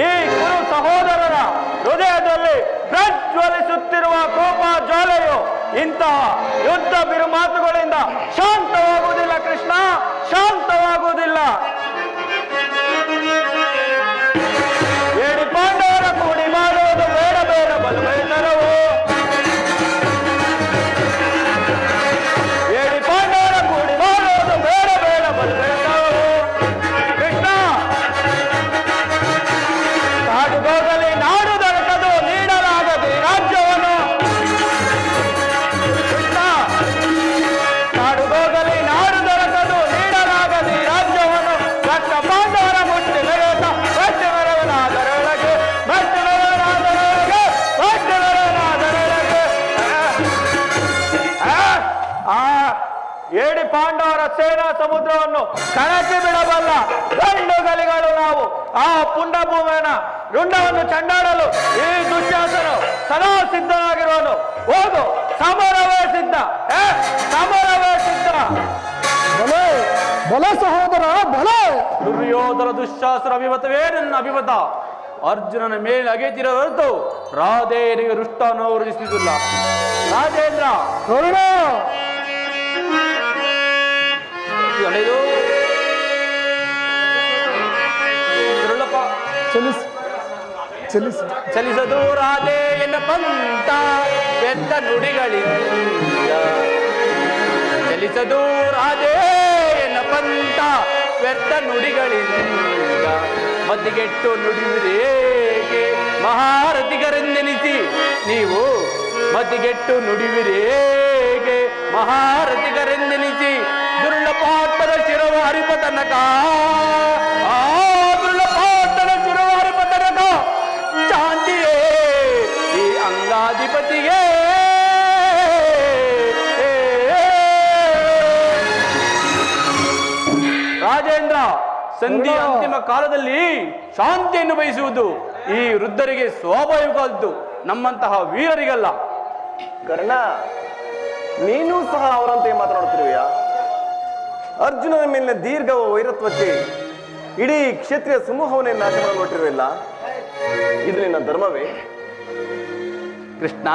ಈ ಗುರು ಸಹೋದರರ ಹೃದಯದಲ್ಲಿ ಪ್ರಜ್ವಲಿಸುತ್ತಿರುವ ಕೋಪ ಜ್ವಾಲೆಯು ಇಂತಹ ಯುದ್ಧ ಬಿರುಮಾತುಗಳಿಂದ ಶಾಂತವಾಗುವುದಿಲ್ಲ ಕೃಷ್ಣ, ಶಾಂತವಾಗುವುದಿಲ್ಲ. ಏಡಿ ಪಾಂಡವರ ಕೂಡಿ ಮಾಡುವುದು ಬೇಡ ಬೇಡ ಬಲವೇತರವು. ಏಡಿ ಪಾಂಡವರ ಕೂಡಿ ಮಾಡುವುದು ಬೇಡ ಬೇಡ ಬಲವೇತರವು. ಕೃಷ್ಣ ಕಾಡುಗೋಗಲಿ ನಾಡು ದೊರಕದು ನೀಡಲಾಗದು ಈ ರಾಜ್ಯವನ್ನು. ಕೃಷ್ಣ ಕಾಡುಗೋಗಲಿ ನಾಡು ದೊರಕದು ನೀಡಲಾಗದು ಈ ರಾಜ್ಯವನ್ನು. ರಕ್ತ ಪಾಂಡವರ ಮುಟ್ಟಿ ಮೆರೆಯುತ್ತ ಬಟ್ಟೆ ಮೆರವನಾದರೊಳಗೆ ಬಟ್ಟೆ ಮೆರವನಾದರೊಳಗೆ ಬಟ್ಟೆ ಮೆರವನಾದರೊಳಗೆ ಏಡಿ ಪಾಂಡವರ ಸೇನಾ ಸಮುದ್ರವನ್ನು ಕಣಕ್ಕೆ ಬಿಡಬಲ್ಲ ಗಂಡುಗಲಿಗಳು ನಾವು. ಆ ಪುಂಡಭೂಮನ ರುಂಡವನ್ನು ಚಂಡಾಡಲು ಈ ದುಶ್ಯಾಸನು ಸದಾ ಸಿದ್ಧನಾಗಿರುವನು. ಹೋಗು, ಸಮರವೇ ಸಿದ್ಧ, ಸಮರವೇ ಸಿದ್ಧ. ಬಲೆ ಬಲೆ ಸಹೋದರ ಬಲೆ. ದುರ್ಯೋಧನ ದುಶ್ಯಾಸನ ಅಭಿಮತವೇ ನನ್ನ ಅಭಿಮತ. ಅರ್ಜುನನ ಮೇಲೆ ಅಗೆತಿರೋ ಹೊರತು ರಾಧೇಯನಿಗೆ ರುಷ್ಟವನ್ನು ವೃದ್ಧಿಸುತ್ತಿಲ್ಲ. ರಾಜೇಂದ್ರ ಕರುಣ ಎಳೆದು ಚಲಿಸದು ರಾಧೆ ಎನ್ನ ಪಂಥ ವ್ಯರ್ಥ ನುಡಿಗಳಿಂದ. ಚಲಿಸದು ರಾಧೆ ಎನ್ನ ಪಂಥ ವ್ಯರ್ಥ ನುಡಿಗಳಿಂದ. ಮದ್ದಿಗೆಟ್ಟು ನುಡಿಯುವಿರೇಕೆ ಮಹಾರಥಿಗರೆಂದೆನಿಸಿ ನೀವು. ಮದ್ದಿಗೆಟ್ಟು ನುಡಿಯುವಿರೇಕೆ ಮಹಾರಥಿಗರೆಂದೆನಿಸಿ. ದುರ್ಲಪಾಟದ ಶಿರವ ಹರಿಪ ತನಕ, ಆ ದುರ್ಲಪಾಟದ ಶಿರವ ಹರಿಪ ತನಕ ಶಾಂತಿಯೇ ಈ ಅಂಗಾಧಿಪತಿಗೆ. ರಾಜೇಂದ್ರ, ಸಂಧಿಯ ಅಂತಿಮ ಕಾಲದಲ್ಲಿ ಶಾಂತಿಯನ್ನು ಬಯಸುವುದು ಈ ವೃದ್ಧರಿಗೆ ಸ್ವಾಭಾವಿಕವಾದದ್ದು, ನಮ್ಮಂತಹ ವೀರರಿಗಲ್ಲ. ಕರ್ಣ, ನೀನು ಸಹ ಅವರಂತೆ ಮಾತನಾಡುತ್ತಿರುವೆಯಾ? ಅರ್ಜುನನ ಮೇಲಿನ ದೀರ್ಘ ವೈರತ್ವಕ್ಕೆ ಇಡೀ ಕ್ಷತ್ರಿಯ ಸಮೂಹವನ್ನೇ ನಾಶ ಮಾಡಿಬಿಟ್ಟಿರುವಿಲ್ಲ. ಇದು ನಿನ್ನ ಧರ್ಮವೇ? ಕೃಷ್ಣ,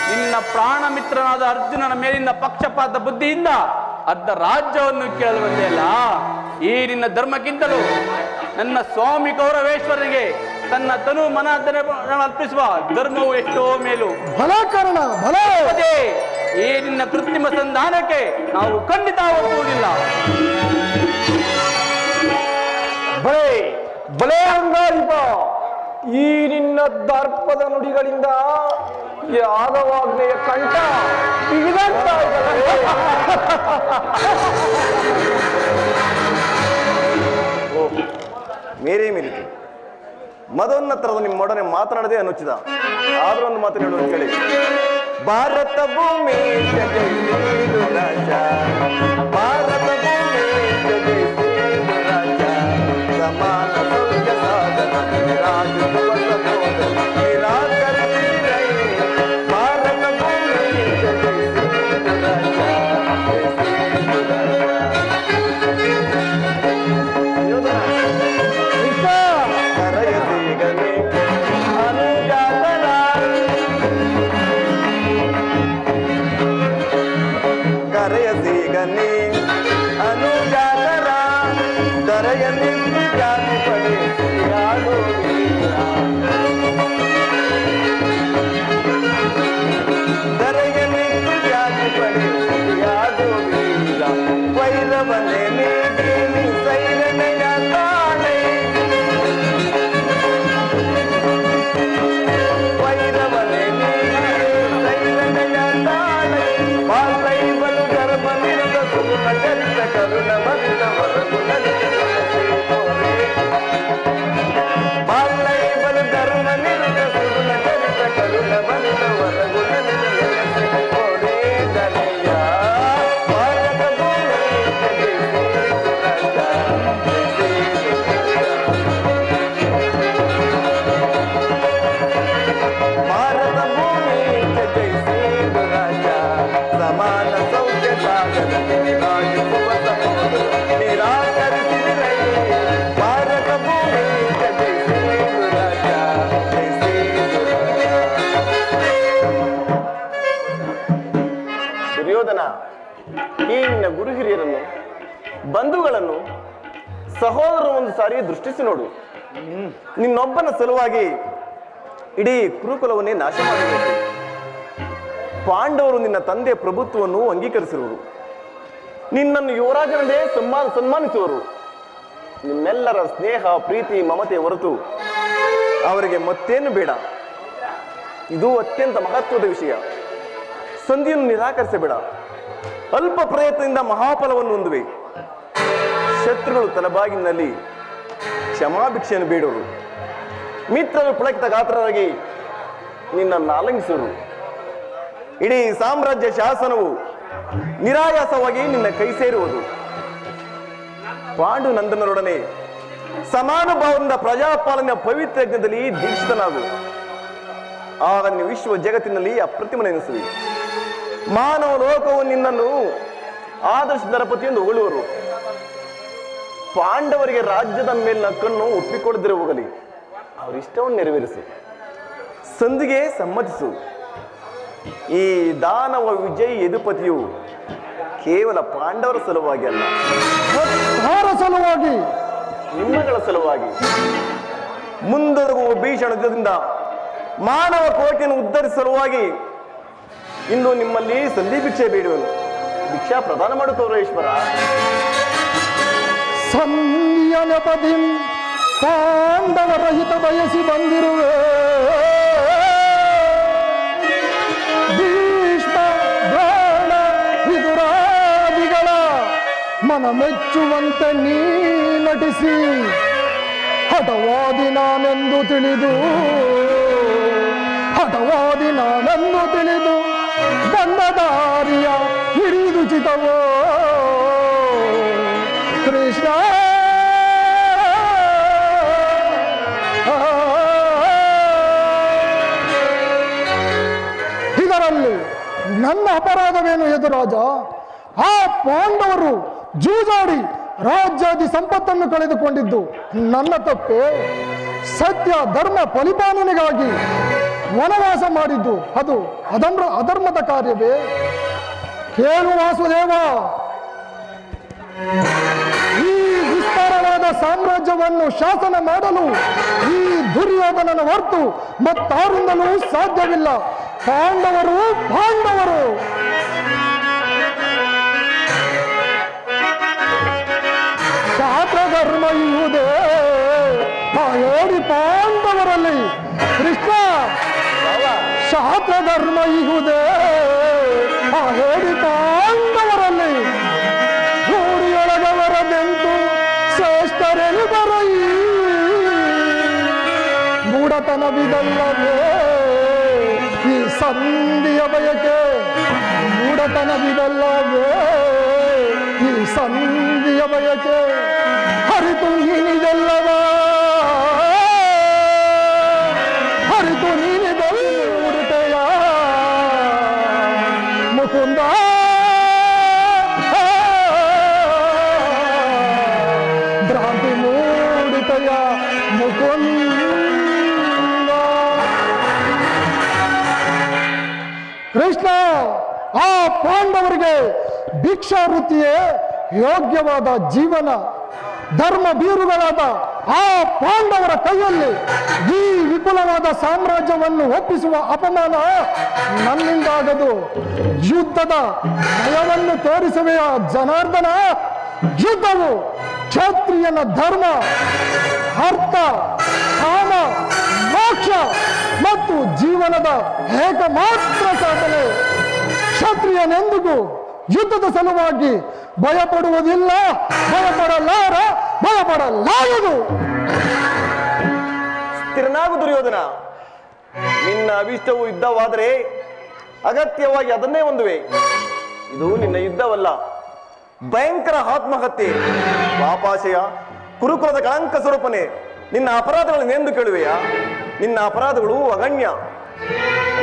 ನಿನ್ನ ಪ್ರಾಣ ಮಿತ್ರನಾದ ಅರ್ಜುನನ ಮೇಲಿನ ಪಕ್ಷಪಾತ ಬುದ್ಧಿಯಿಂದ ಅರ್ಧ ರಾಜ್ಯವನ್ನು ಕೇಳಲು ಬಂದೆಯಲ್ಲ. ಈ ನಿನ್ನ ಧರ್ಮಕ್ಕಿಂತಲೂ ನನ್ನ ಸ್ವಾಮಿ ಕೌರವೇಶ್ವರನಿಗೆ ತನ್ನ ತನು ಮನ ಅರ್ಪಿಸುವ ಧರ್ಮವು ಎಷ್ಟೋ ಮೇಲು. ಬಲ ಕರ್ಣ ಬಲ. ಅದೇ ಈ ನಿನ್ನ ಕೃತ್ರಿಮ ಸಂಧಾನಕ್ಕೆ ನಾವು ಖಂಡಿತ ಒಪ್ಪುವುದಿಲ್ಲ. ಬಲೆ ಬಲೆ ಅಂಗಾಧಿಪ, ಈ ನಿನ್ನ ದರ್ಪದ ನುಡಿಗಳಿಂದ ಯಾದವಾಗ್ನೆಯ ಕಂಠ ಬಿಗಿದಾಗ್ತಾ ಇದ್ದಲ್ಲವೇ? ಮೇರೇ ಮಿಲಿತು ಮದೋನ್ನತರದ ನಿಮ್ಮೊಡನೆ ಮಾತನಾಡದೆ ಅನುಚಿತ. ಆದ್ರೂ ಒಂದು ಮಾತು ಹೇಳುವ ಕೇಳಿ. ಭಾರತ ಭೂಮಿ ಜಗೈಸೇನು ರಾಜ, ಭಾರತ ಭೂಮಿ ಜಗೈಸೇನು ರಾಜ, ಸಮಾನ ಸೌಖ್ಯ ಸಾಧನ ನಿರಾಕರಿಸುವ ಸಹೋದರ ನಿರಾಕರಿಸಿರೈ. ಭಾರತ ಭೂಮಿ ಜಗೈಸೇನು ರಾಜ, ಜಗೈಸೇನು ರಾಜ. ಕರೆಯದೀಗಲೇ ಅನುಜಾತನ, ಕರೆಯದೀಗಲೇ ಅನುಜಾತರ ದರೆಯಲ್ಲಿ ಜಾತಿ ಪಡೆಯಾಗೋ ದರೆಯಲ್ಲಿ ಜಾತಿ ಪಡೆಯಾಗೋ ವೀರ. ವೈರವನೇ ನೀಡಿ ಸೈರನೆಯ ತಾಳೆ, ವೈರವನೇ ನೀಡಿ ಸೈರನೆಯ ತಾಳೆ. ಬಾಲ್ವೈಬಲು ಗರ್ಭ ನಿರುತ ಸುಗುಣ ಚರಿತ ಕರುಣ ಭರಿತ ವರಗುಣಲಿತ ಬಾಲ್ವೈಬಲು ಗರ್ಭ ನಿರುತ ಸುಗುಣ ಚರಿತ ಕರುಣ ಭರಿತ ವರಗುಣಲಿತ ಕೋರೇ ದನೆಯ. ಭಾರತ ಭೂಮಿ ಜಗೈಸೇನು ರಾಜ, ಜಗೈಸೇನು ರಾಜ. ಈ ನಿನ್ನ ಗುರು ಹಿರಿಯರನ್ನು, ಬಂಧುಗಳನ್ನು, ಸಹೋದರರು ಒಂದು ಸಾರಿ ದೃಷ್ಟಿಸಿ ನೋಡು. ನಿನ್ನೊಬ್ಬನ ಸಲುವಾಗಿ ಇಡೀ ಕುರುಕುಲವನ್ನೇ ನಾಶ ಮಾಡಬೇಕು. ಪಾಂಡವರು ನಿನ್ನ ತಂದೆ ಪ್ರಭುತ್ವವನ್ನು ಅಂಗೀಕರಿಸಿರುವರು. ನಿನ್ನನ್ನು ಯುವರಾಜನದೇ ಸನ್ಮಾನಿಸುವರು. ನಿಮ್ಮೆಲ್ಲರ ಸ್ನೇಹ, ಪ್ರೀತಿ, ಮಮತೆ ಹೊರತು ಅವರಿಗೆ ಮತ್ತೇನು ಬೇಡ. ಇದು ಅತ್ಯಂತ ಮಹತ್ವದ ವಿಷಯ. ಸಂಧಿಯನ್ನು ನಿರಾಕರಿಸಬೇಡ. ಅಲ್ಪ ಪ್ರಯತ್ನದಿಂದ ಮಹಾಫಲವನ್ನು ಹೊಂದುವೆ. ಶತ್ರುಗಳು ತಲಬಾಗಿನಲ್ಲಿ ಕ್ಷಮಾಭಿಕ್ಷೆಯನ್ನು ಬೇಡವರು. ಮಿತ್ರರು ಪುಳಕಿತ ಗಾತ್ರರಾಗಿ ನಿನ್ನನ್ನು ಆಲಂಗಿಸುವರು. ಇಡೀ ಸಾಮ್ರಾಜ್ಯ ಶಾಸನವು ನಿರಾಯಾಸವಾಗಿ ನಿನ್ನ ಕೈ ಸೇರುವುದು. ಪಾಂಡುನಂದನರೊಡನೆ ಸಮಾನುಭಾವದಿಂದ ಪ್ರಜಾಪಾಲನೆಯ ಪವಿತ್ರ ಯಜ್ಞದಲ್ಲಿ ದೀಕ್ಷಿತನಾಗು. ಆಗ ನೀವು ವಿಶ್ವ ಜಗತ್ತಿನಲ್ಲಿ ಅಪ್ರತಿಮನೆನಿಸುವಿ. ಮಾನವ ಲೋಕವು ನಿನ್ನನ್ನು ಆದರ್ಶ ದರಪತಿ ಎಂದು ಹೊಗಳುವರು. ಪಾಂಡವರಿಗೆ ರಾಜ್ಯದ ಮೇಲಿನ ಕಣ್ಣು ಒಪ್ಪಿಕೊಳ್ಳದಿರ ಹೋಗಲಿ. ಅವರ ಇಷ್ಟವನ್ನು ನೆರವೇರಿಸು. ಸಂಧಿಗೆ ಸಮ್ಮತಿಸು. ಈ ದಾನವ ವಿಜಯ್ ಯದುಪತಿಯು ಕೇವಲ ಪಾಂಡವರ ಸಲುವಾಗಿ ಅಲ್ಲ, ಯಾರ ಸಲುವಾಗಿ? ನಿಮ್ಮಗಳ ಸಲುವಾಗಿ. ಮುಂದೊರಗುವ ಭೀಷಣ ಯುದ್ಧದಿಂದ ಮಾನವ ಕೋಟಿಯನ್ನು ಉದ್ಧರಿಸುವ ಸಲುವಾಗಿ ಇಂದು ನಿಮ್ಮಲ್ಲಿ ಸಂಧಿ ಭಿಕ್ಷೆ ಬೇಡುವನು. ಭಿಕ್ಷಾ ಪ್ರದಾನ ಮಾಡುತ್ತವರು ಈಶ್ವರ. ಸಂಧಿಯ ನೆಪದಿ ಪಾಂಡವರ ಹಿತ ಬಯಸಿ ಬಂದಿರುವೆ. ಭೀಷ್ಮ, ದ್ರೋಣ, ವಿದುರಾದಿಗಳ ಮನ ಮೆಚ್ಚುವಂತೆ ನೀ ನಟಿಸಿ ಹಠವಾದಿ ನಾನೆಂದು ತಿಳಿದು ಬಂದ ದಾರಿಯ ಹಿಡಿದು ಚಿತವೋ ಕೃಷ್ಣ. ಇದರಲ್ಲಿ ನನ್ನ ಅಪರಾಧವೇನು ಯದುರಾಜ? ಆ ಪಾಂಡವರು ಜೂಜಾಡಿ ರಾಜ್ಯಾದಿ ಸಂಪತ್ತನ್ನು ಕಳೆದುಕೊಂಡಿದ್ದು ನನ್ನ ತಪ್ಪೆ. ಸತ್ಯ ಧರ್ಮ ಪರಿಪಾಲನೆಗಾಗಿ ವನವಾಸ ಮಾಡಿದ್ದು ಅದು ಅಧರ್ಮದ ಕಾರ್ಯವೇ? ಕೇಳು ವಾಸುದೇವ, ಈ ವಿಸ್ತಾರವಾದ ಸಾಮ್ರಾಜ್ಯವನ್ನು ಶಾಸನ ಮಾಡಲು ಈ ದುರ್ಯೋಧನನ ಹೊರತು ಮತ್ತಾರಿಂದಲೂ ಸಾಧ್ಯವಿಲ್ಲ. ಪಾಂಡವರು ಶಾಸ್ತ್ರ ಧರ್ಮ ಇರುವುದೇ ಆ ಹೇಳಿ ಪಾಂಡವರಲ್ಲಿ. ಕೃಷ್ಣ, ಶಾಸ್ತ್ರ ಧರ್ಮ ಇರುವುದೇ ಆ ಹೇಳಿ ಪಾಂಡವರಲ್ಲಿ. ರೂಢಿಯೊಳಗವರದೆಂತು ಶ್ರೇಷ್ಠರೆಲ್ಲರ ಮೂಢತನವಿದಲ್ಲವೇ ಈ ಸಂಧಿಯ ಬಯಕೆ? ಮೂಢತನವಿದಲ್ಲವೇ ಈ ಸಂಧಿಯ ಬಯಕೆ? ಹರಿತು ನೀನಿದೆಲ್ಲವ, ಹರಿತು ನೀನಿದೆಲ್ಲುಡುತೆಯ ಮುಕುಂದ. ಭ್ರಾಂತಿ ಮೂಡಿತೆಯ ಮುಕುಂದ. ಕೃಷ್ಣ, ಆ ಪಾಂಡವರಿಗೆ ಭಿಕ್ಷಾವೃತ್ತಿಯೇ ಯೋಗ್ಯವಾದ ಜೀವನ. ಧರ್ಮ ಬೀರುಗಳಾದ ಆ ಪಾಂಡವರ ಕೈಯಲ್ಲಿ ಈ ವಿಪುಲವಾದ ಸಾಮ್ರಾಜ್ಯವನ್ನು ಒಪ್ಪಿಸುವ ಅಪಮಾನ ನನ್ನಿಂದಾಗದು. ಯುದ್ಧದ ಭಯವನ್ನು ತೋರಿಸುವೆಯ ಜನಾರ್ದನ? ಯುದ್ಧವು ಕ್ಷತ್ರಿಯನ ಧರ್ಮ, ಅರ್ಥ, ಕಾಮ, ಮೋಕ್ಷ ಮತ್ತು ಜೀವನದ ಏಕಮಾತ್ರ ಸಾಧನೆ. ಕ್ಷತ್ರಿಯನೆಂದಿಗೂ ಯುದ್ಧದ ಸಲುವಾಗಿ ಭಯಪಡುವುದಿಲ್ಲ, ಭಯಪಡಲಾರದು. ಸ್ಥಿರನಾಗು ದುರ್ಯೋಧನ. ನಿನ್ನ ಅಭಿಷ್ಟವು ಯುದ್ಧವಾದರೆ ಅಗತ್ಯವಾಗಿ ಅದನ್ನೇ ಹೊಂದುವೆ. ಇದು ನಿನ್ನ ಯುದ್ಧವಲ್ಲ, ಭಯಂಕರ ಆತ್ಮಹತ್ಯೆ, ಪಾಪಾಶಯ, ಕುರುಕುಲದ ಕಳಂಕ ಸ್ವರೂಪನೆ. ನಿನ್ನ ಅಪರಾಧಗಳನ್ನೆಂದು ಕೇಳುವೆಯಾ? ನಿನ್ನ ಅಪರಾಧಗಳು ಅಗಣ್ಯ.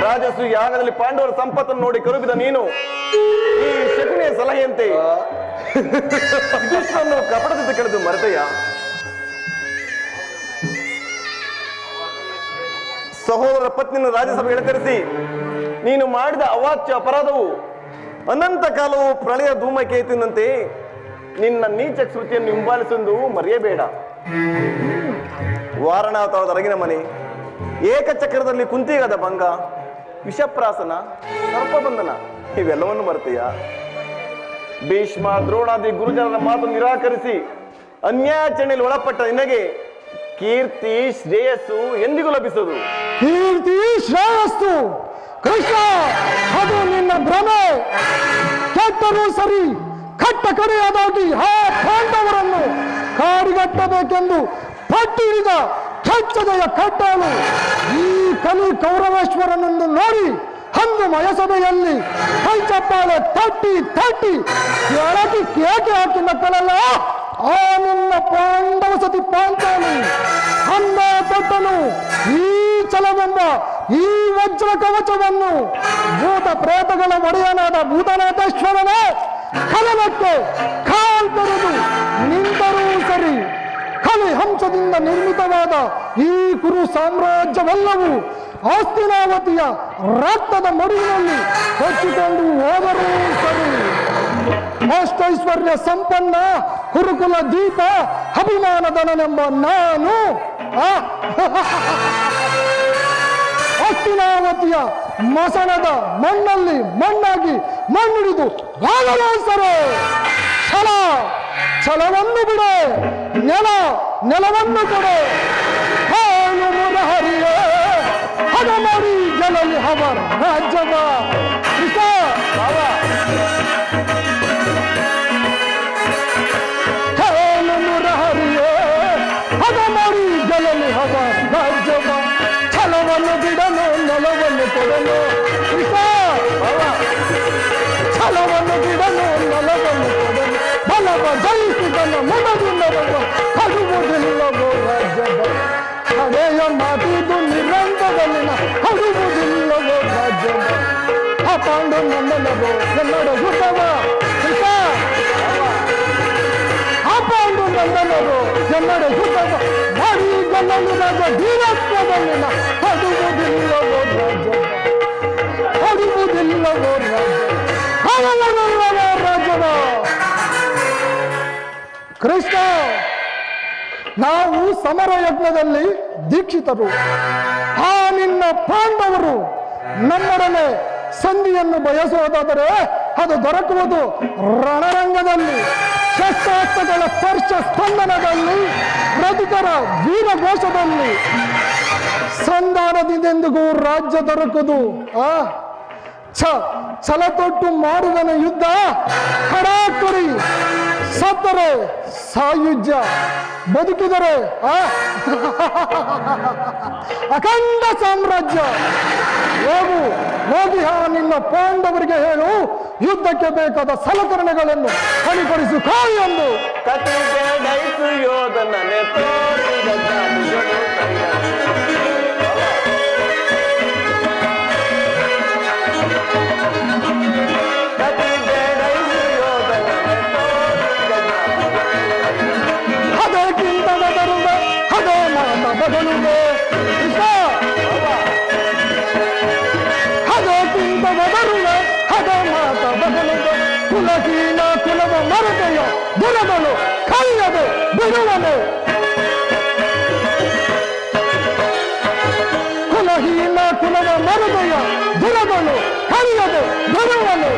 ರಾಜಸು ಯಾಗದಲ್ಲಿ ಪಾಂಡವರ ಸಂಪತ್ತನ್ನು ನೋಡಿ ಕರುಬಿದ ನೀನು ಈ ಶಕುನಿಯ ಸಲಹೆಯಂತೆ ಯುಧಿಷ್ಠಿರನನ್ನು ಕಪಟದಿಂದ ಕೆಳೆದು ಮರೆತೆಯ? ಸಹೋದರ ಪತ್ನಿಯನ್ನು ರಾಜ್ಯಸಭೆ ಎಳೆತರಿಸಿ ನೀನು ಮಾಡಿದ ಅವಾಚ್ಯ ಅಪರಾಧವು ಅನಂತ ಕಾಲವು ಪ್ರಳಯ ಧೂಮಕೇತುವಿನಂತೆ ನಿನ್ನ ನೀಚ ಕೃತಿಯನ್ನು ಹಿಂಬಾಲಿಸೆಂದು ಮರೆಯಬೇಡ. ವಾರಣಾವತಾರದ ಅರಗಿನ ಮನೆ, ಏಕಚಕ್ರದಲ್ಲಿ ಕುಂತಿಗದ ಭಂಗ, ವಿಷಪ್ರಾಸನ, ಸರ್ಪಬಂಧನ ಇವೆಲ್ಲವನ್ನು ಮರೆತೀಯ? ಭೀಷ್ಮ ದ್ರೋಣಾದಿ ಗುರುಜನರ ಮಾತು ನಿರಾಕರಿಸಿ ಅನ್ಯಾಚರಣೆಯಲ್ಲಿ ಒಳಪಟ್ಟ ನಿನಗೆ ಕೀರ್ತಿ ಶ್ರೇಯಸ್ಸು ಎಂದಿಗೂ ಲಭಿಸದು. ಕೀರ್ತಿ ಶ್ರೇಯಸ್ಸು ಕೃಷ್ಣ, ಅದು ನಿನ್ನ ಭ್ರಮೆ. ಕೆಟ್ಟರೂ ಸರಿ, ಕಟ್ಟ ಕಡೆಯಾದಾಗಿ ಆ ಪಾಂಡವರನ್ನು ಕಾಡಿಗಟ್ಟಬೇಕೆಂದು ಪಟ್ಟು ಹಿಡಿದ ಕೆಚ್ಚದೆಯ ಕಟ್ಟಾಳು ಈ ಕಲಿ ಕೌರವೇಶ್ವರನನ್ನು ನೋಡಿ ಅಂದು ಮಯಸಭೆಯಲ್ಲಿ ಕೈ ಚಪ್ಪಾಳೆ ತಟ್ಟಿ ತಟ್ಟಿ ಕೆಳಗೆ ಕೇಕೆ ಹಾಕಿ ಮಕ್ಕಳಲ್ಲ ಆ ನಿನ್ನ ಪಾಂಡವ ಸತಿ ಪಾಂಚಾಲಿ ಅಂದ ತೊಟ್ಟನು ಈ ಛಲವೆಂಬ ಈ ವಜ್ರ ಕವಚವನ್ನು ಭೂತ ಪ್ರೇತಗಳ ಒಡೆಯನಾದ ಭೂತನಾಥೇಶ್ವರನೇ ಕಲನಕ್ಕೆ ಕಾಲ್ಪೆರೆದು ನಿಂತರೂ ಸರಿ. ಕಲಿ ಹಂಸದಿಂದ ನಿರ್ಮಿತವಾದ ಈ ಕುರು ಸಾಮ್ರಾಜ್ಯವೆಲ್ಲವೂ ಆಸ್ತಿನಾವತಿಯ ರಕ್ತದ ಮಡುವಿನಲ್ಲಿ ಹೊಚ್ಚಿಕೊಂಡು ಹೋದರೂ ಸರಿ. ಅಷ್ಟೈಶ್ವರ್ಯ ಸಂಪನ್ನ ಕುರುಕುಲ ದೀಪ ಅಭಿಮಾನದನನೆಂಬ ನಾನು ಹಸ್ತಿನಾವತಿಯ ಮಸಣದ ಮಣ್ಣಲ್ಲಿ ಮಣ್ಣಾಗಿ ಮಣ್ಣಿಡಿದು ಬಾಳಲು ಸರಿ. ಛಲ ಛಲವನ್ನು ಬಿಡೆ, ನೆಲವನ್ನು ಕೊಡೆ. ಹಾಳು ಮುರಹರಿಯೇ ಹದ ಮಾಡಿ ಜಲಲಿ ಹವರ ರಾಜ್ಯವ ಕೃಷ್ಣ ಹಾಳು ಮುರಹರಿಯೇ ಹದ ಮಾಡಿ ಜಲಲಿ ಹವರ ರಾಜ್ಯವ. ಛಲವನ್ನು ಬಿಡನು, ನೆಲವನ್ನು ಕೊಡನು ಕೃಷ್ಣ. ಛಲವನ್ನು ಬಿಡನು, ನೆಲವನ್ನು ಕೊಡನು. ಬಲವ ಜಯಿಸಿದನು ಮುನದಿಲ್ಲವೋ ಹಡುವುದಿಲ್ಲವೋ ರಾಜ್ಯವ. ಹಳೆಯ ಮಾತಿದು ನಿರಂತರದಲ್ಲಿನ ಹಡುವುದಿಲ್ಲವೋ ರಾಜ್ಯವ. ಆ ಪಾಂಡು ನಂದನವೋ ಕನ್ನಡ ಯುದ್ಧವ ಕೃಷ್ಣ. ಆ ಪಾಂಡು ನಂದನವೋ ಕನ್ನಡ ಯುದ್ಧವ. ಮಾಡಿ ಗೆಲ್ಲಲು ರಾಜ ವೀರತ್ವದಲ್ಲಿನ ಹಡುವುದಿಲ್ಲವೋ ರಾಜ್ಯವ. ಹಡುವುದಿಲ್ಲವೋ ರಾಜ್ಯವ. ರಾಜ್ಯವ ಕೃಷ್ಣ, ನಾವು ಸಮರ ಯಜ್ಞದಲ್ಲಿ ದೀಕ್ಷಿತರು. ಆ ನಿನ್ನ ಪಾಂಡವರು ನಮ್ಮೊಡನೆ ಸಂಧಿಯನ್ನು ಬಯಸುವುದಾದರೆ ಅದು ದೊರಕುವುದು ರಣರಂಗದಲ್ಲಿ, ಶಸ್ತ್ರಾಸ್ತ್ರಗಳ ಸ್ಪರ್ಶ ಸ್ಪಂದನದಲ್ಲಿ, ರಥಿತರ ವೀರಘೋಷದಲ್ಲಿ. ಸಂಧಾನದಿಂದೆಂದಿಗೂ ರಾಜ್ಯ ದೊರಕುವುದು. ಛಲ ತೊಟ್ಟು ಮಾಡುವನ ಯುದ್ಧ ಕಡಾಕುರಿ. ಸತ್ತರೆ ಸಾಯುಜ್ಯ, ಬದುಕಿದರೆ ಅಖಂಡ ಸಾಮ್ರಾಜ್ಯ. ಹೋಗಿ ನಿನ್ನ ಪಾಂಡವರಿಗೆ ಹೇಳು, ಯುದ್ಧಕ್ಕೆ ಬೇಕಾದ ಸಲಕರಣೆಗಳನ್ನು ಸರಿಪಡಿಸು ಕಾಯಿ ಎಂದು. ಅದಕ್ಕಿಂತ ಬದರುಗ ಅದೇ ಮಾತ ಬದಲುಗೆ ಕೃಷ್ಣ. ಅದಕ್ಕಿಂತ ಬದರುಗ ಅದೇ ಮಾತ ಬದಲುಗೆ. ಕುಲಹೀನ ಕುಲವ ಮರತೆಯ ದುರಗಳು ಕೈಯದೆ ಬಿಡುವನೆ. ಕುಲಹೀನ ಕುಲವ ಮರತೆಯ ದುರಗಳು ಕೈಯದೆ ಬಿಡುವನೆ.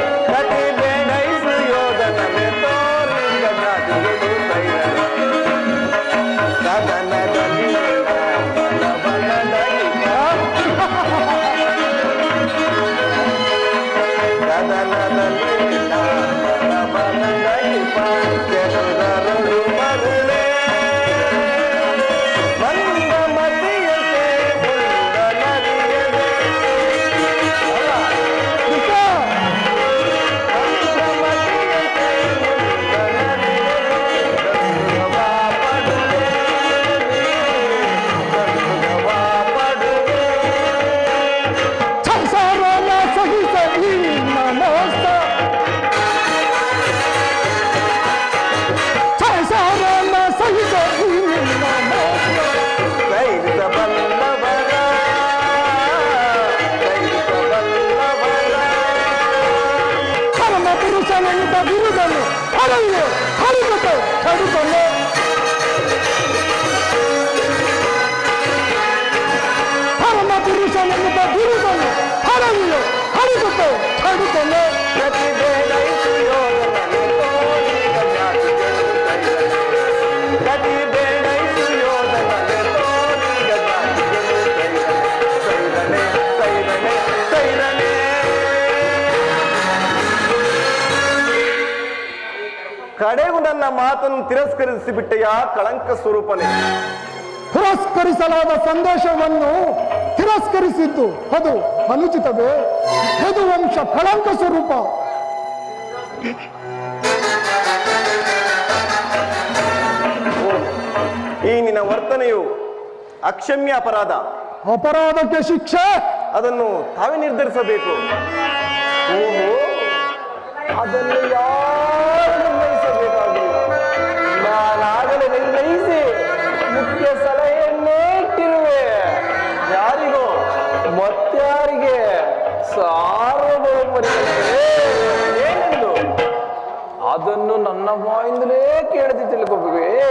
ಪುರುಷನೆಂತ ಬಿರುದನ್ನು ಹಳೆಯು ಹಳಿಗತೆ ಕಡಿಕೊಂಡು ಪರಮ ಪುರುಷನೆಂತ ಬಿರುದನ್ನು ಹಳೆಯು ಹಳಿಗತೆ ಕಡಿಕೊಂಡು ಕಡೆಗೂ ನನ್ನ ಮಾತನ್ನು ತಿರಸ್ಕರಿಸಿ ಬಿಟ್ಟೆಯ ಕಳಂಕ ಸ್ವರೂಪನೇ. ಪುರಸ್ಕರಿಸಲಾದ ಸಂದೇಶವನ್ನು ತಿರಸ್ಕರಿಸಿದ್ದು ಅದು ಅನುಚಿತವೇ? ಯದುವಂಶ ಕಳಂಕ ಸ್ವರೂಪ. ಈ ನಿನ್ನ ವರ್ತನೆಯು ಅಕ್ಷಮ್ಯ ಅಪರಾಧ. ಅಪರಾಧಕ್ಕೆ ಶಿಕ್ಷೆ ಅದನ್ನು ತಾವೇ ನಿರ್ಧರಿಸಬೇಕು. ಓಹೋ, ಅದನ್ನು ಯಾರು ನಿರ್ಣಯಿಸಬೇಕಾಗಿಲ್ಲ. ನಾನಾಗಲೇ ನಿರ್ಣಯಿಸಿ ಮುಖ್ಯ ಸಲಹೆಯನ್ನೇ ಇಟ್ಟಿರುವೆ. ಯಾರಿಗೋ ಮತ್ತಾರಿಗೆ? ಸಾರ್ವಭೌಮರಿಗೆ. ಏನೆಂದು ಅದನ್ನು ನನ್ನ ಬಾಯಿಂದಲೇ ಕೇಳದೆ ತಿಳ್ಕೊಬೇಕೇ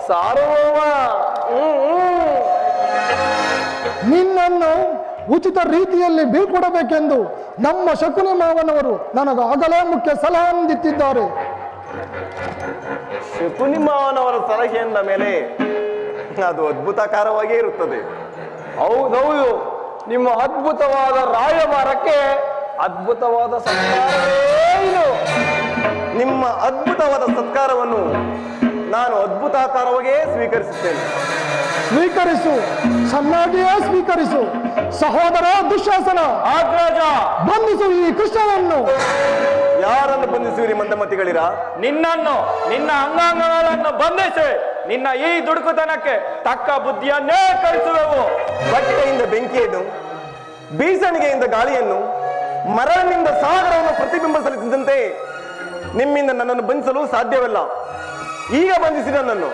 ಸಾರ್ವಭೌಮ. ನಿನ್ನನ್ನು ಉಚಿತ ರೀತಿಯಲ್ಲಿ ಬೀಳ್ಕೊಡಬೇಕೆಂದು ನಮ್ಮ ಶಕುನಿ ಮಾವನವರು ನನಗಾಗಲೇ ಮುಖ್ಯ ಸಲಹೆ ನೀಡುತ್ತಿದ್ದಾರೆ. ಶಕುನಿ ಮಾವನವರ ಸಲಹೆಯಿಂದ ಮೇಲೆ ಅದು ಅದ್ಭುತಕಾರವಾಗಿಯೇ ಇರುತ್ತದೆ. ಹೌದೌದು, ನಿಮ್ಮ ಅದ್ಭುತವಾದ ರಾಯಭಾರಕ್ಕೆ ಅದ್ಭುತವಾದ ಸತ್ಕಾರವೇನು? ನಿಮ್ಮ ಅದ್ಭುತವಾದ ಸತ್ಕಾರವನ್ನು ನಾನು ಅದ್ಭುತಾಕಾರವಾಗಿಯೇ ಸ್ವೀಕರಿಸುತ್ತೇನೆ. ಸ್ವೀಕರಿಸು, ಚೆನ್ನಾಗಿಯೇ ಸ್ವೀಕರಿಸು. ಸಹೋದರ ದುಶ್ಯಾಸನ, ಅಗ್ರಜ, ಬಂಧಿಸು ಈ ಕೃಷ್ಣನನ್ನು. ಯಾರನ್ನು ಬಂಧಿಸುವಿರಿ ಮಂದಮತಿಗಳಿರ? ನಿನ್ನನ್ನು, ನಿನ್ನ ಅಂಗಾಂಗಗಳನ್ನು ಬಂಧಿಸಿ ನಿನ್ನ ಈ ದುಡುಕುತನಕ್ಕೆ ತಕ್ಕ ಬುದ್ಧಿಯನ್ನೇ ಕಲಿಸುವೆವು. ಬಟ್ಟೆಯಿಂದ ಬೆಂಕಿಯನ್ನು, ಬೀಸಣಿಗೆಯಿಂದ ಗಾಳಿಯನ್ನು, ಮರಳಿನಿಂದ ಸಾಗರವನ್ನು ಪ್ರತಿಬಿಂಬಿಸಲಿಸಿದಂತೆ ನಿಮ್ಮಿಂದ ನನ್ನನ್ನು ಬಂಧಿಸಲು ಸಾಧ್ಯವಿಲ್ಲ. ಈಗ ಬಂಧಿಸಿ ನನ್ನನ್ನು.